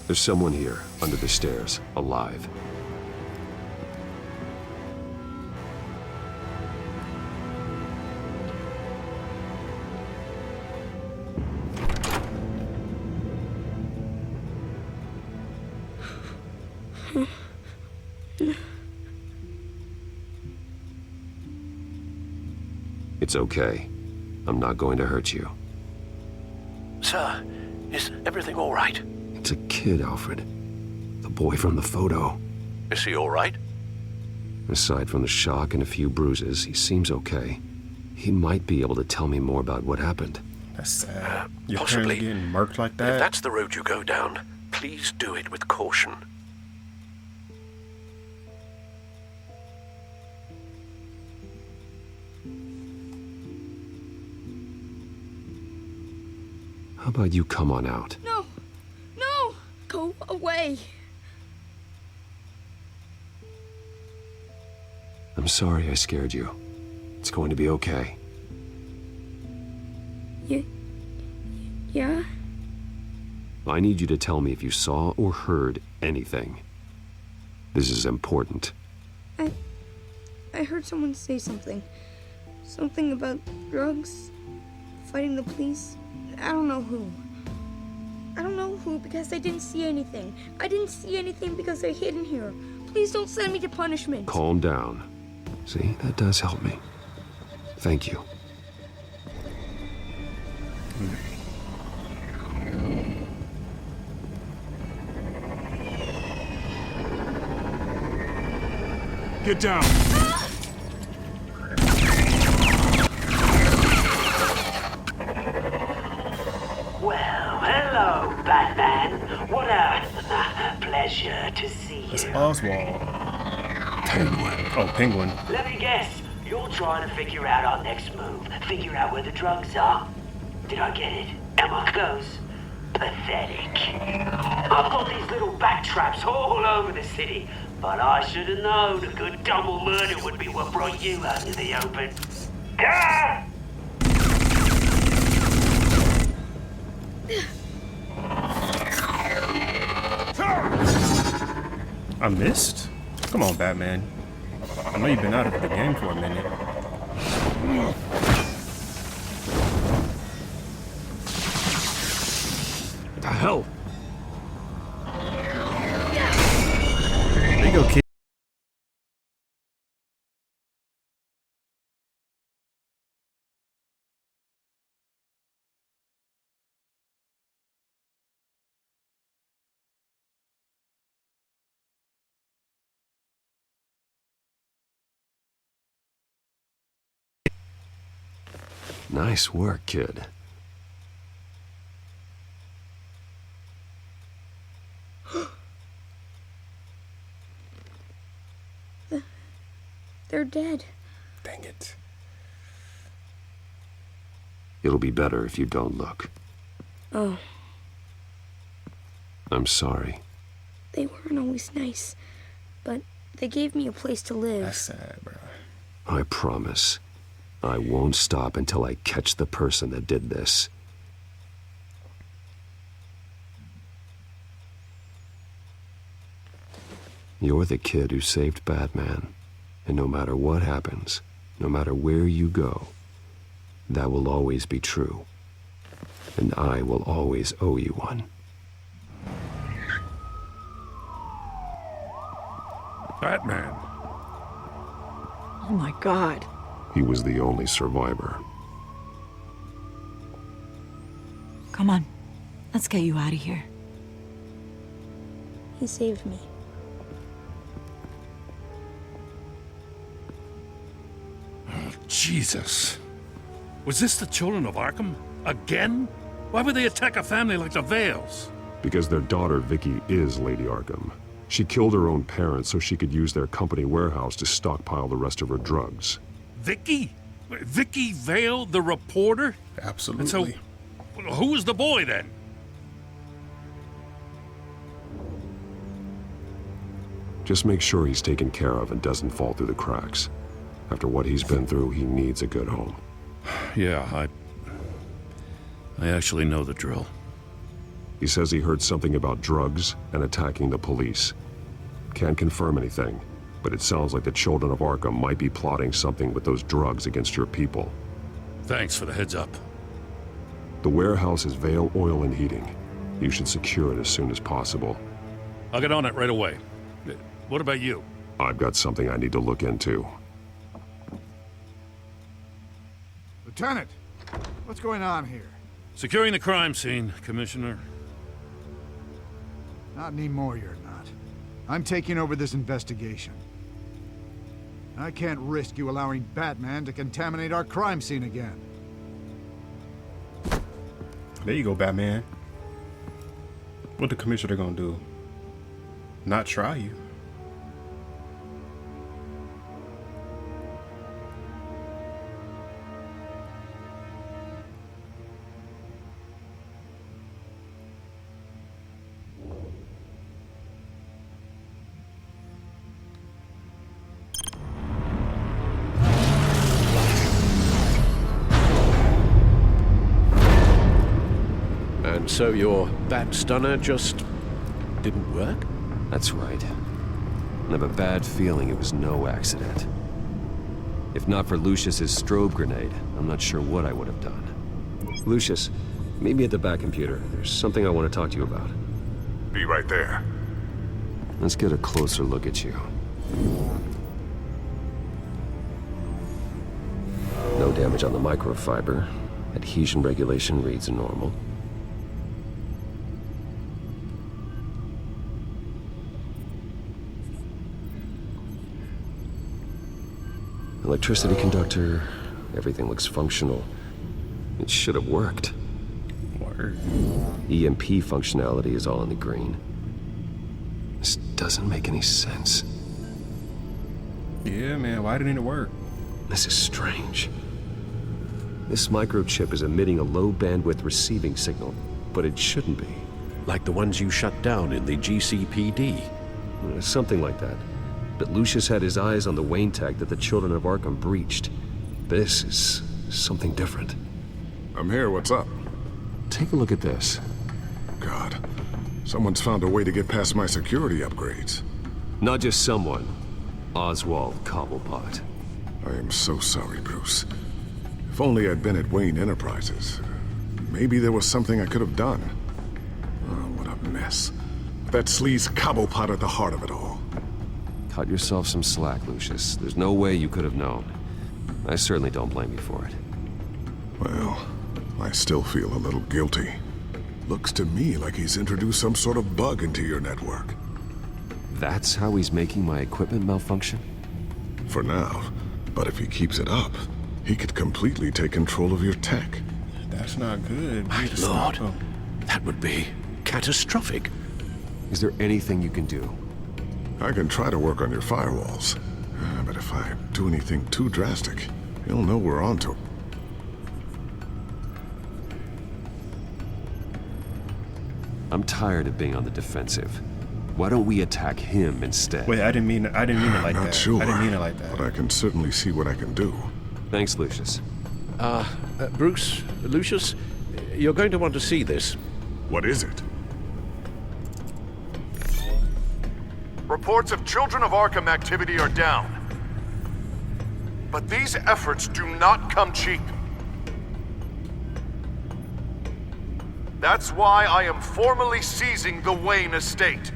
There's someone here, under the stairs, alive. It's okay. I'm not going to hurt you. Sir, is everything all right? It's a kid, Alfred. The boy from the photo. Is he all right? Aside from the shock and a few bruises, he seems okay. He might be able to tell me more about what happened. That's sad. You're Possibly. getting murked like If that. that's the road you go down, please do it with caution. How about you come on out? No! No! Go away! I'm sorry I scared you. It's going to be okay. Yeah? I need you to tell me if you saw or heard anything. This is important. I heard someone say something. Something about drugs, fighting the police. I don't know who. I don't know who because I didn't see anything. I didn't see anything because they're hidden here. Please don't send me to punishment. Calm down. See, that does help me. Thank you. Get down. Well, hello, Batman. What a pleasure to see It's you. Oswald. Penguin. Oh, Penguin. Let me guess. You're trying to figure out our next move. Figure out where the drugs are. Did I get it? Am I close? Pathetic. I've got these little bat traps all over the city, but I should have known a good double murder would be what brought you out into the open. Ah! I missed? Come on, Batman. I know you've been out of the game for a minute. What the hell? There you go, kid. Nice work, kid. They're dead. Dang it. It'll be better if you don't look. Oh, I'm sorry. they weren't always nice, but they gave me a place to live. That's sad, bro. I promise. I won't stop until I catch the person that did this. You're the kid who saved Batman. And no matter what happens, no matter where you go, that will always be true. And I will always owe you one. Batman. Oh my god. He was the only survivor. Come on. Let's get you out of here. He saved me. Jesus. Was this the children of Arkham? Again? Why would they attack a family like the Vales? Because their daughter, Vicky, is Lady Arkham. She killed her own parents so she could use their company warehouse to stockpile the rest of her drugs. Vicky? Vicky Vale, the reporter? Absolutely. And so, who was the boy then? Just make sure he's taken care of and doesn't fall through the cracks. After what he's been through, he needs a good home. Yeah, I actually know the drill. He says he heard something about drugs and attacking the police. Can't confirm anything, but it sounds like the children of Arkham might be plotting something with those drugs against your people. Thanks for the heads up. The warehouse is Vale Oil and Heating. You should secure it as soon as possible. I'll get on it right away. What about you? I've got something I need to look into. Lieutenant, what's going on here? Securing the crime scene, Commissioner. Not anymore, you're not. I'm taking over this investigation. I can't risk you allowing Batman to contaminate our crime scene again. There you go, Batman. What the commissioner gonna do? Not try you? And so your bat stunner just didn't work? That's right. I have a bad feeling it was no accident. If not for Lucius's strobe grenade, I'm not sure what I would have done. Lucius, meet me at the back computer. There's something I want to talk to you about. Be right there. Let's get a closer look at you. No damage on the microfiber. Adhesion regulation reads normal. Electricity conductor, everything looks functional. It should have worked. Word. EMP functionality is all in the green. This doesn't make any sense. Yeah, man, why didn't it work? This is strange. This microchip is emitting a low bandwidth receiving signal, but it shouldn't be. Like the ones you shut down in the GCPD? Something like that. But Lucius had his eyes on the Wayne tag that the children of Arkham breached. This is something different. I'm here, what's up? Take a look at this. God, someone's found a way to get past my security upgrades. Not just someone. Oswald Cobblepot. I am so sorry, Bruce. If only I'd been at Wayne Enterprises. Maybe there was something I could have done. Oh, what a mess. That sleaze Cobblepot at the heart of it all. Cut yourself some slack, Lucius. There's no way you could have known. I certainly don't blame you for it. Well, I still feel a little guilty. Looks to me like he's introduced some sort of bug into your network. That's how he's making my equipment malfunction? For now. But if he keeps it up, he could completely take control of your tech. That's not good. My lord, that would be catastrophic. Is there anything you can do? I can try to work on your firewalls. But if I do anything too drastic, he'll know we're onto it. I'm tired of being on the defensive. Why don't we attack him instead? Wait, I didn't mean it like that. Not sure, I didn't mean it like that. but I can certainly see what I can do. Thanks, Lucius. Bruce, Lucius, you're going to want to see this. What is it? Reports of Children of Arkham activity are down. But these efforts do not come cheap. That's why I am formally seizing the Wayne estate,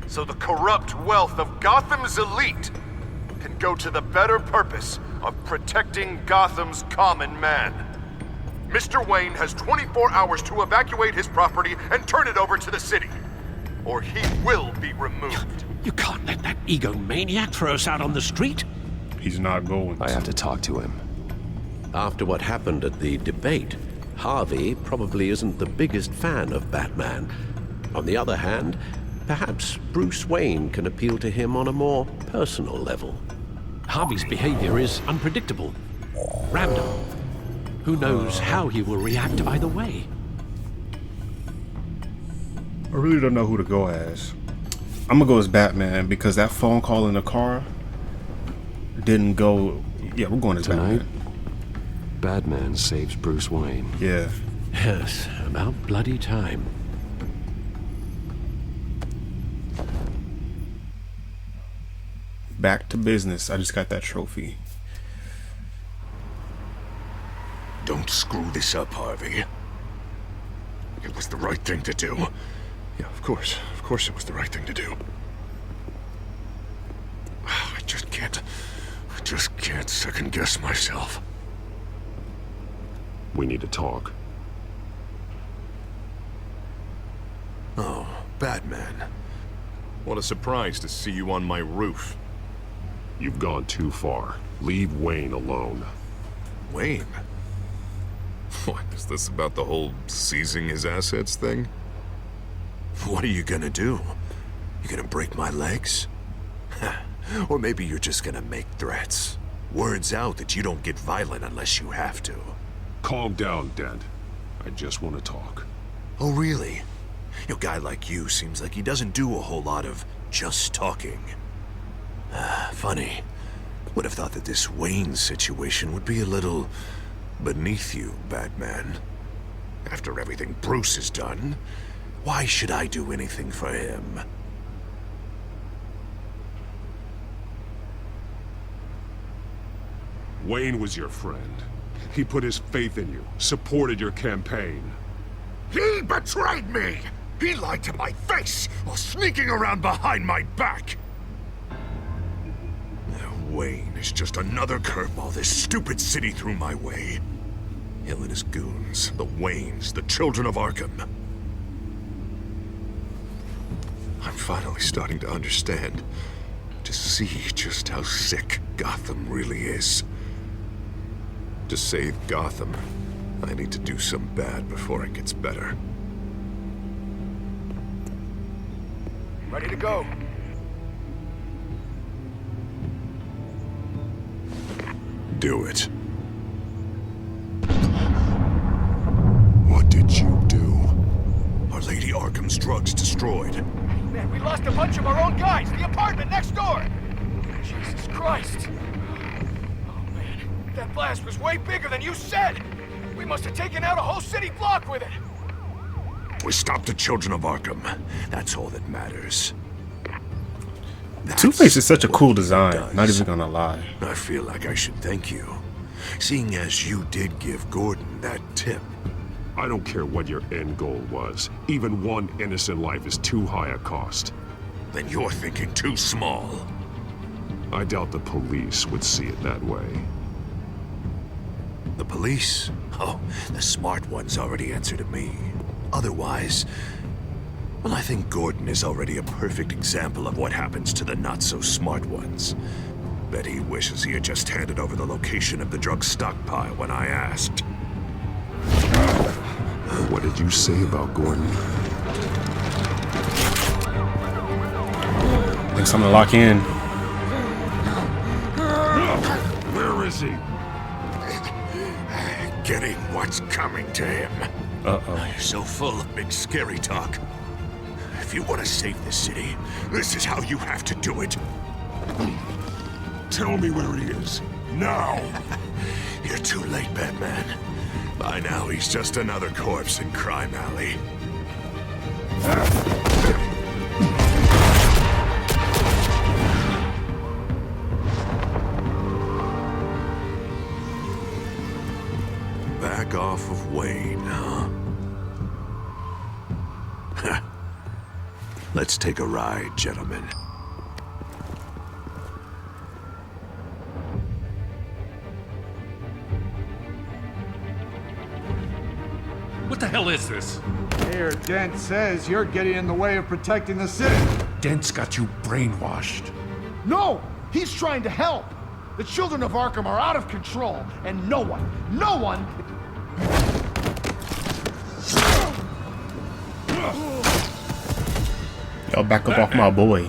so the corrupt wealth of Gotham's elite can go to the better purpose of protecting Gotham's common man. Mr. Wayne has 24 hours to evacuate his property and turn it over to the city, or he will be removed. You can't let that egomaniac throw us out on the street. He's not going. I have to talk to him. After what happened at the debate, Harvey probably isn't the biggest fan of Batman. On the other hand, perhaps Bruce Wayne can appeal to him on a more personal level. Harvey's behavior is unpredictable, random. Who knows how he will react either way? I really don't know who to go as. I'm gonna go as Batman because that phone call in the car didn't go. Yeah, we're going as Tonight, Batman. Batman saves Bruce Wayne. Yeah. Yes, about bloody time. Back to business. I just got that trophy. Don't screw this up, Harvey. It was the right thing to do. Yeah, of course it was the right thing to do. I just can't second guess myself. We need to talk. Oh, Batman. What a surprise to see you on my roof. You've gone too far. Leave Wayne alone. Wayne? What, is this about the whole seizing his assets thing? What are you gonna do? You gonna break my legs? Or maybe you're just gonna make threats. Words out that you don't get violent unless you have to. Calm down, Dent. I just want to talk. Oh, really? A guy like you seems like he doesn't do a whole lot of just talking. Funny. Would have thought that this Wayne situation would be a little beneath you, Batman. After everything Bruce has done, why should I do anything for him? Wayne was your friend. He put his faith in you, supported your campaign. He betrayed me! He lied to my face while sneaking around behind my back! Wayne is just another curveball this stupid city threw my way. Him and his goons, the Waynes, the Children of Arkham. I'm finally starting to understand, to see just how sick Gotham really is. To save Gotham, I need to do some bad before it gets better. Ready to go. Do it. What did you do? Our Lady Arkham's drugs destroyed. Man, we lost a bunch of our own guys. The apartment next door. Jesus Christ. Oh, man. That blast was way bigger than you said. We must have taken out a whole city block with it. We stopped the Children of Arkham. That's all that matters. Two-Face is such a cool design, not even gonna lie. I feel like I should thank you, seeing as you did give Gordon that tip. I don't care what your end goal was. Even one innocent life is too high a cost. Then you're thinking too small. I doubt the police would see it that way. The police? Oh, the smart ones already answer to me. Otherwise, well, I think Gordon is already a perfect example of what happens to the not-so-smart ones. Bet he wishes he had just handed over the location of the drug stockpile when I asked. What did you say about Gordon? I think something to lock in. Where is he? Getting what's coming to him. Uh-oh. You're so full of big scary talk. If you want to save the city, this is how you have to do it. Tell me where he is. Now! You're too late, Batman. By now, he's just another corpse in Crime Alley. Back off of Wayne, huh? Let's take a ride, gentlemen. What the hell is this? Mayor Dent says you're getting in the way of protecting the city. Dent's got you brainwashed. No! He's trying to help! The children of Arkham are out of control, and no one... Y'all back up off my boy.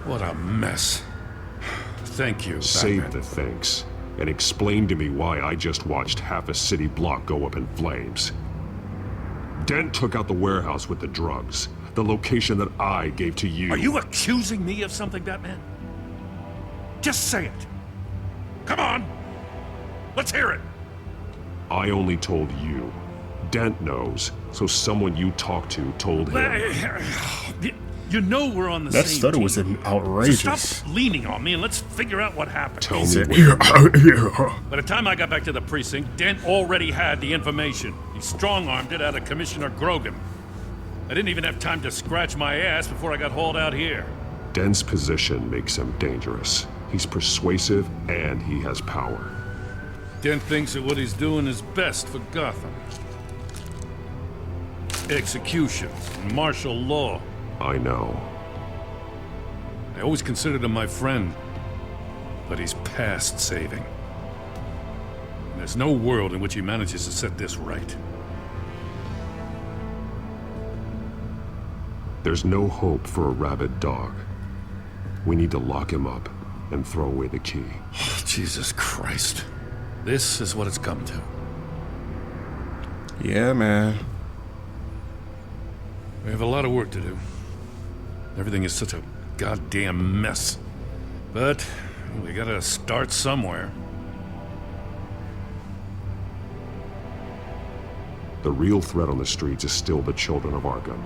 What a mess. Thank you, Save Batman. the thanks, and explain to me why I just watched half a city block go up in flames. Dent took out the warehouse with the drugs, the location that I gave to you. Are you accusing me of something, Batman? Just say it. Come on. Let's hear it. I only told you. Dent knows, so someone you talked to told him. You know we're on the That same stutter team. was outrageous. So stop leaning on me and let's figure out what happened. Tell me By the time I got back to the precinct, Dent already had the information. He strong-armed it out of Commissioner Grogan. I didn't even have time to scratch my ass before I got hauled out here. Dent's position makes him dangerous. He's persuasive and he has power. Dent thinks that what he's doing is best for Gotham. Executions, martial law. I know. I always considered him my friend, but he's past saving. And there's no world in which he manages to set this right. There's no hope for a rabid dog. We need to lock him up and throw away the key. Oh, Jesus Christ. This is what it's come to. Yeah, man. We have a lot of work to do. Everything is such a goddamn mess. But we gotta start somewhere. The real threat on the streets is still the children of Arkham.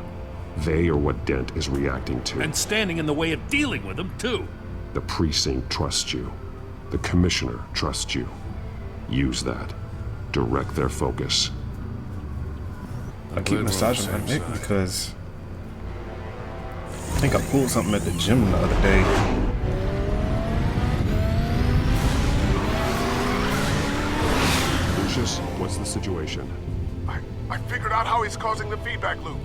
They are what Dent is reacting to. And standing in the way of dealing with them, too. The precinct trusts you. The commissioner trusts you. Use that. Direct their focus. I keep massaging my neck because I think I pulled something at the gym the other day. Lucius, what's the situation? I figured out how he's causing the feedback loop.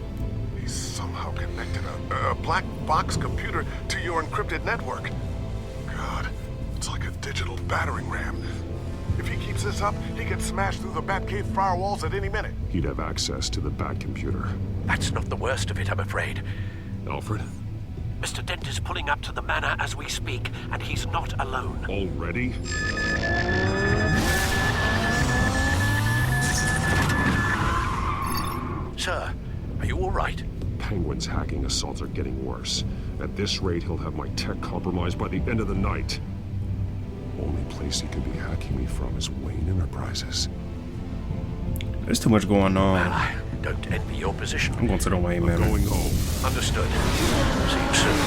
He's somehow connected a black box computer to your encrypted network. God, it's like a digital battering ram. If he keeps this up, he can smash through the Batcave firewalls at any minute. He'd have access to the Bat computer. That's not the worst of it, I'm afraid. Alfred? Mr. Dent is pulling up to the manor as we speak, and he's not alone. Already? Sir, are you all right? Penguin's hacking assaults are getting worse. At this rate, he'll have my tech compromised by the end of the night. Only place he could be hacking me from is Wayne Enterprises. There's too much going on. Well, I don't envy your position. I'm going to the Wayne Manor. Going home. Understood. See you soon.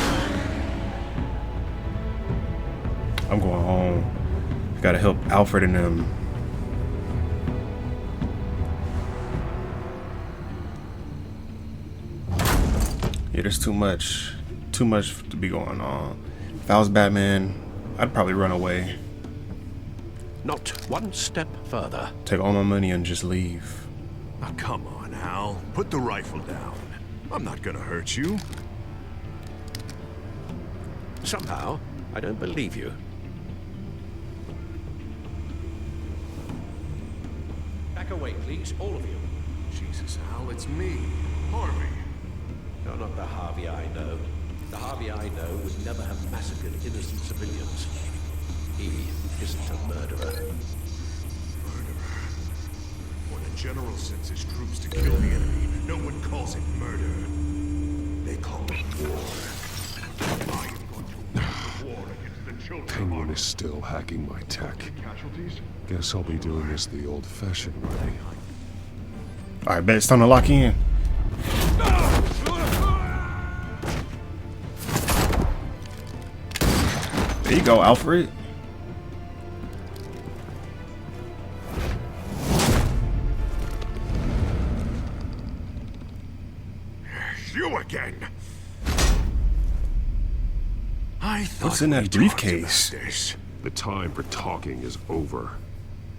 I'm going home. I gotta help Alfred and them. Yeah, there's too much to be going on. If I was Batman, I'd probably run away. Not one step further. Take all my money and just leave. Oh, come on, Al. Put the rifle down. I'm not gonna hurt you. Somehow, I don't believe you. Back away, please, all of you. Jesus, Al, it's me, Harvey. You're not the Harvey I know. The Harvey I know would never have massacred innocent civilians. He isn't a murderer. When a general sends his troops to kill the enemy, no one calls it murder. They call it war. I am going to win the war against the children of Penguin is still hacking my tech. Guess I'll be doing this the old-fashioned way. Alright, bet it's time to lock in. There you go, Alfred. You again. I thought What's in that briefcase? this. The time for talking is over.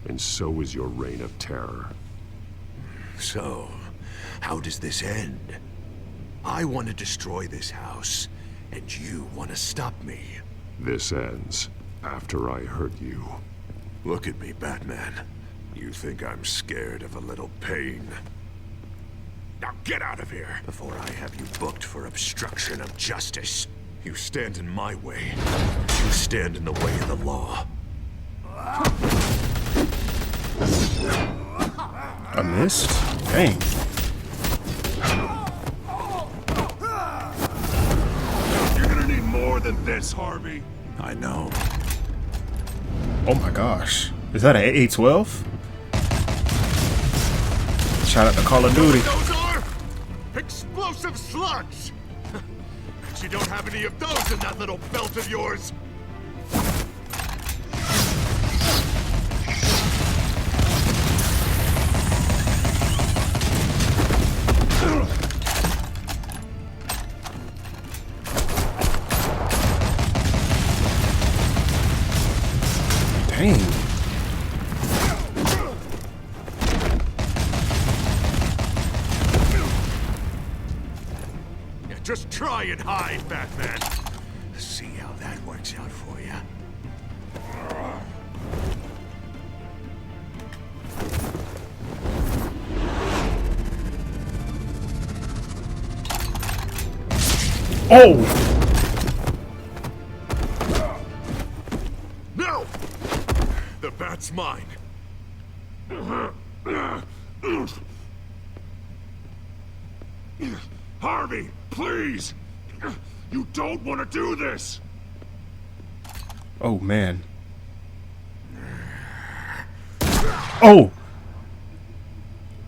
And so is your reign of terror. So, how does this end? I want to destroy this house, and you want to stop me. This ends after I hurt you. Look at me, Batman. You think I'm scared of a little pain? Now get out of here before I have you booked for obstruction of justice. You stand in my way. You stand in the way of the law. I missed? Dang. You're gonna need more than this, Harvey. I know. Oh my gosh. Is that an AA-12? Shout out to Call of Duty. Those are explosive slugs. But you don't have any of those in that little belt of yours. Dang. Just try and hide, Batman. See how that works out for you. Oh! No! The bat's mine. Harvey, please! You don't want to do this! Oh, man. Oh!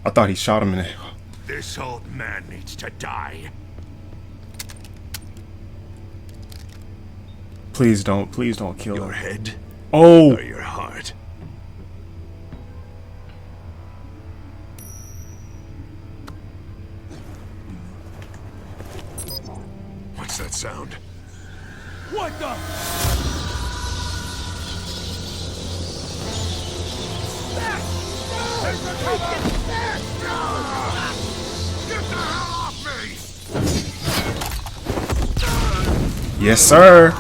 I thought he shot him in the... This old man needs to die. Please don't kill him. Your head? Oh! Or your heart? What's that sound? What the? Get the hell off me! Yes, sir.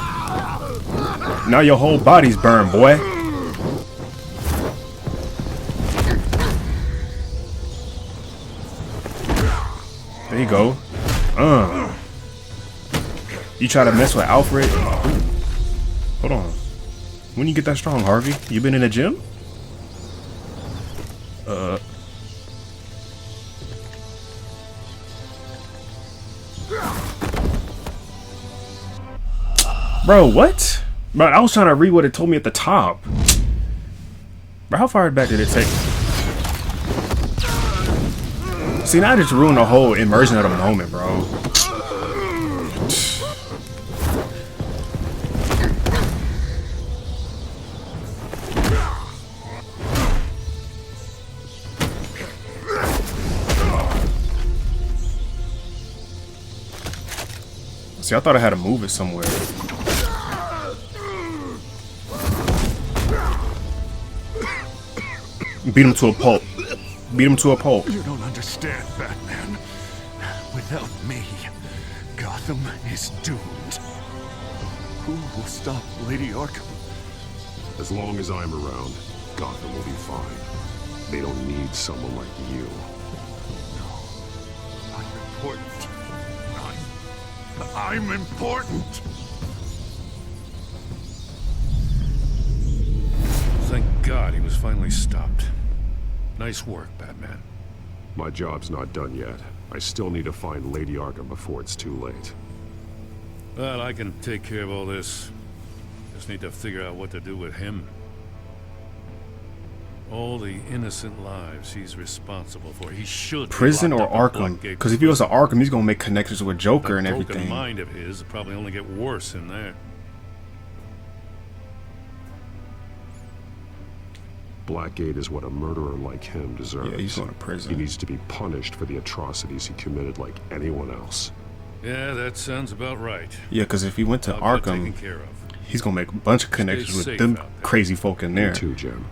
Now your whole body's burned, boy. There you go. You try to mess with Alfred? Hold on. When you get that strong, Harvey? You been in the gym? Bro, what? Bro, I was trying to read what it told me at the top. Bro, how far back did it take? See, now I just ruined the whole immersion of the moment, bro. See, I thought I had to move it somewhere. Beat him to a pulp. Beat him to a pulp. You don't understand, Batman. Without me, Gotham is doomed. Who will stop Lady Arkham? As long as I'm around, Gotham will be fine. They don't need someone like you. I'm important. I'm important. Thank God he was finally stopped. Nice work, Batman. My job's not done yet. I still need to find Lady Arkham before it's too late. Well, I can take care of all this. Just need to figure out what to do with him. All the innocent lives he's responsible for. He should be Prison or locked up in Arkham? Blackgate Because if he goes to Arkham, he's gonna make connections with Joker and That everything. broken mind of his will probably only get worse in there. Blackgate is what a murderer like him deserves. Yeah, he's going to prison. He needs to be punished for the atrocities he committed like anyone else. Yeah, that sounds about right. Yeah, because if he went to I'll get it Arkham, taken care of. he's gonna make a bunch of connections with safe them out there. crazy folk in there. You too, Jim.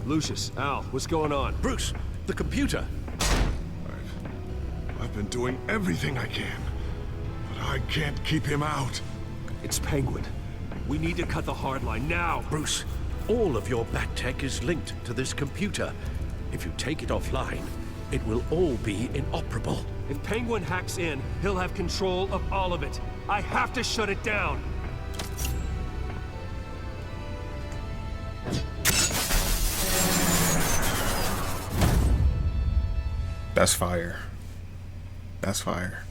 Lucius, Al, what's going on? Bruce, the computer. I've been doing everything I can, but I can't keep him out. It's Penguin. We need to cut the hard line now. Bruce, all of your bat tech is linked to this computer. If you take it offline, it will all be inoperable. If Penguin hacks in, he'll have control of all of it. I have to shut it down. That's fire. That's fire.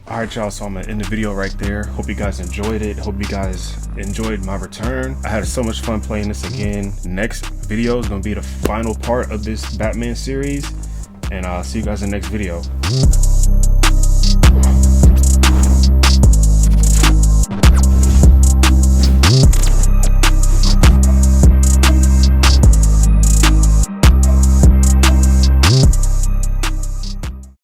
Alright, y'all, so I'm gonna end the video right there. Hope you guys enjoyed it. Hope you guys enjoyed my return. I had so much fun playing this again. Next video is gonna be the final part of this Batman series, and I'll see you guys in the next video.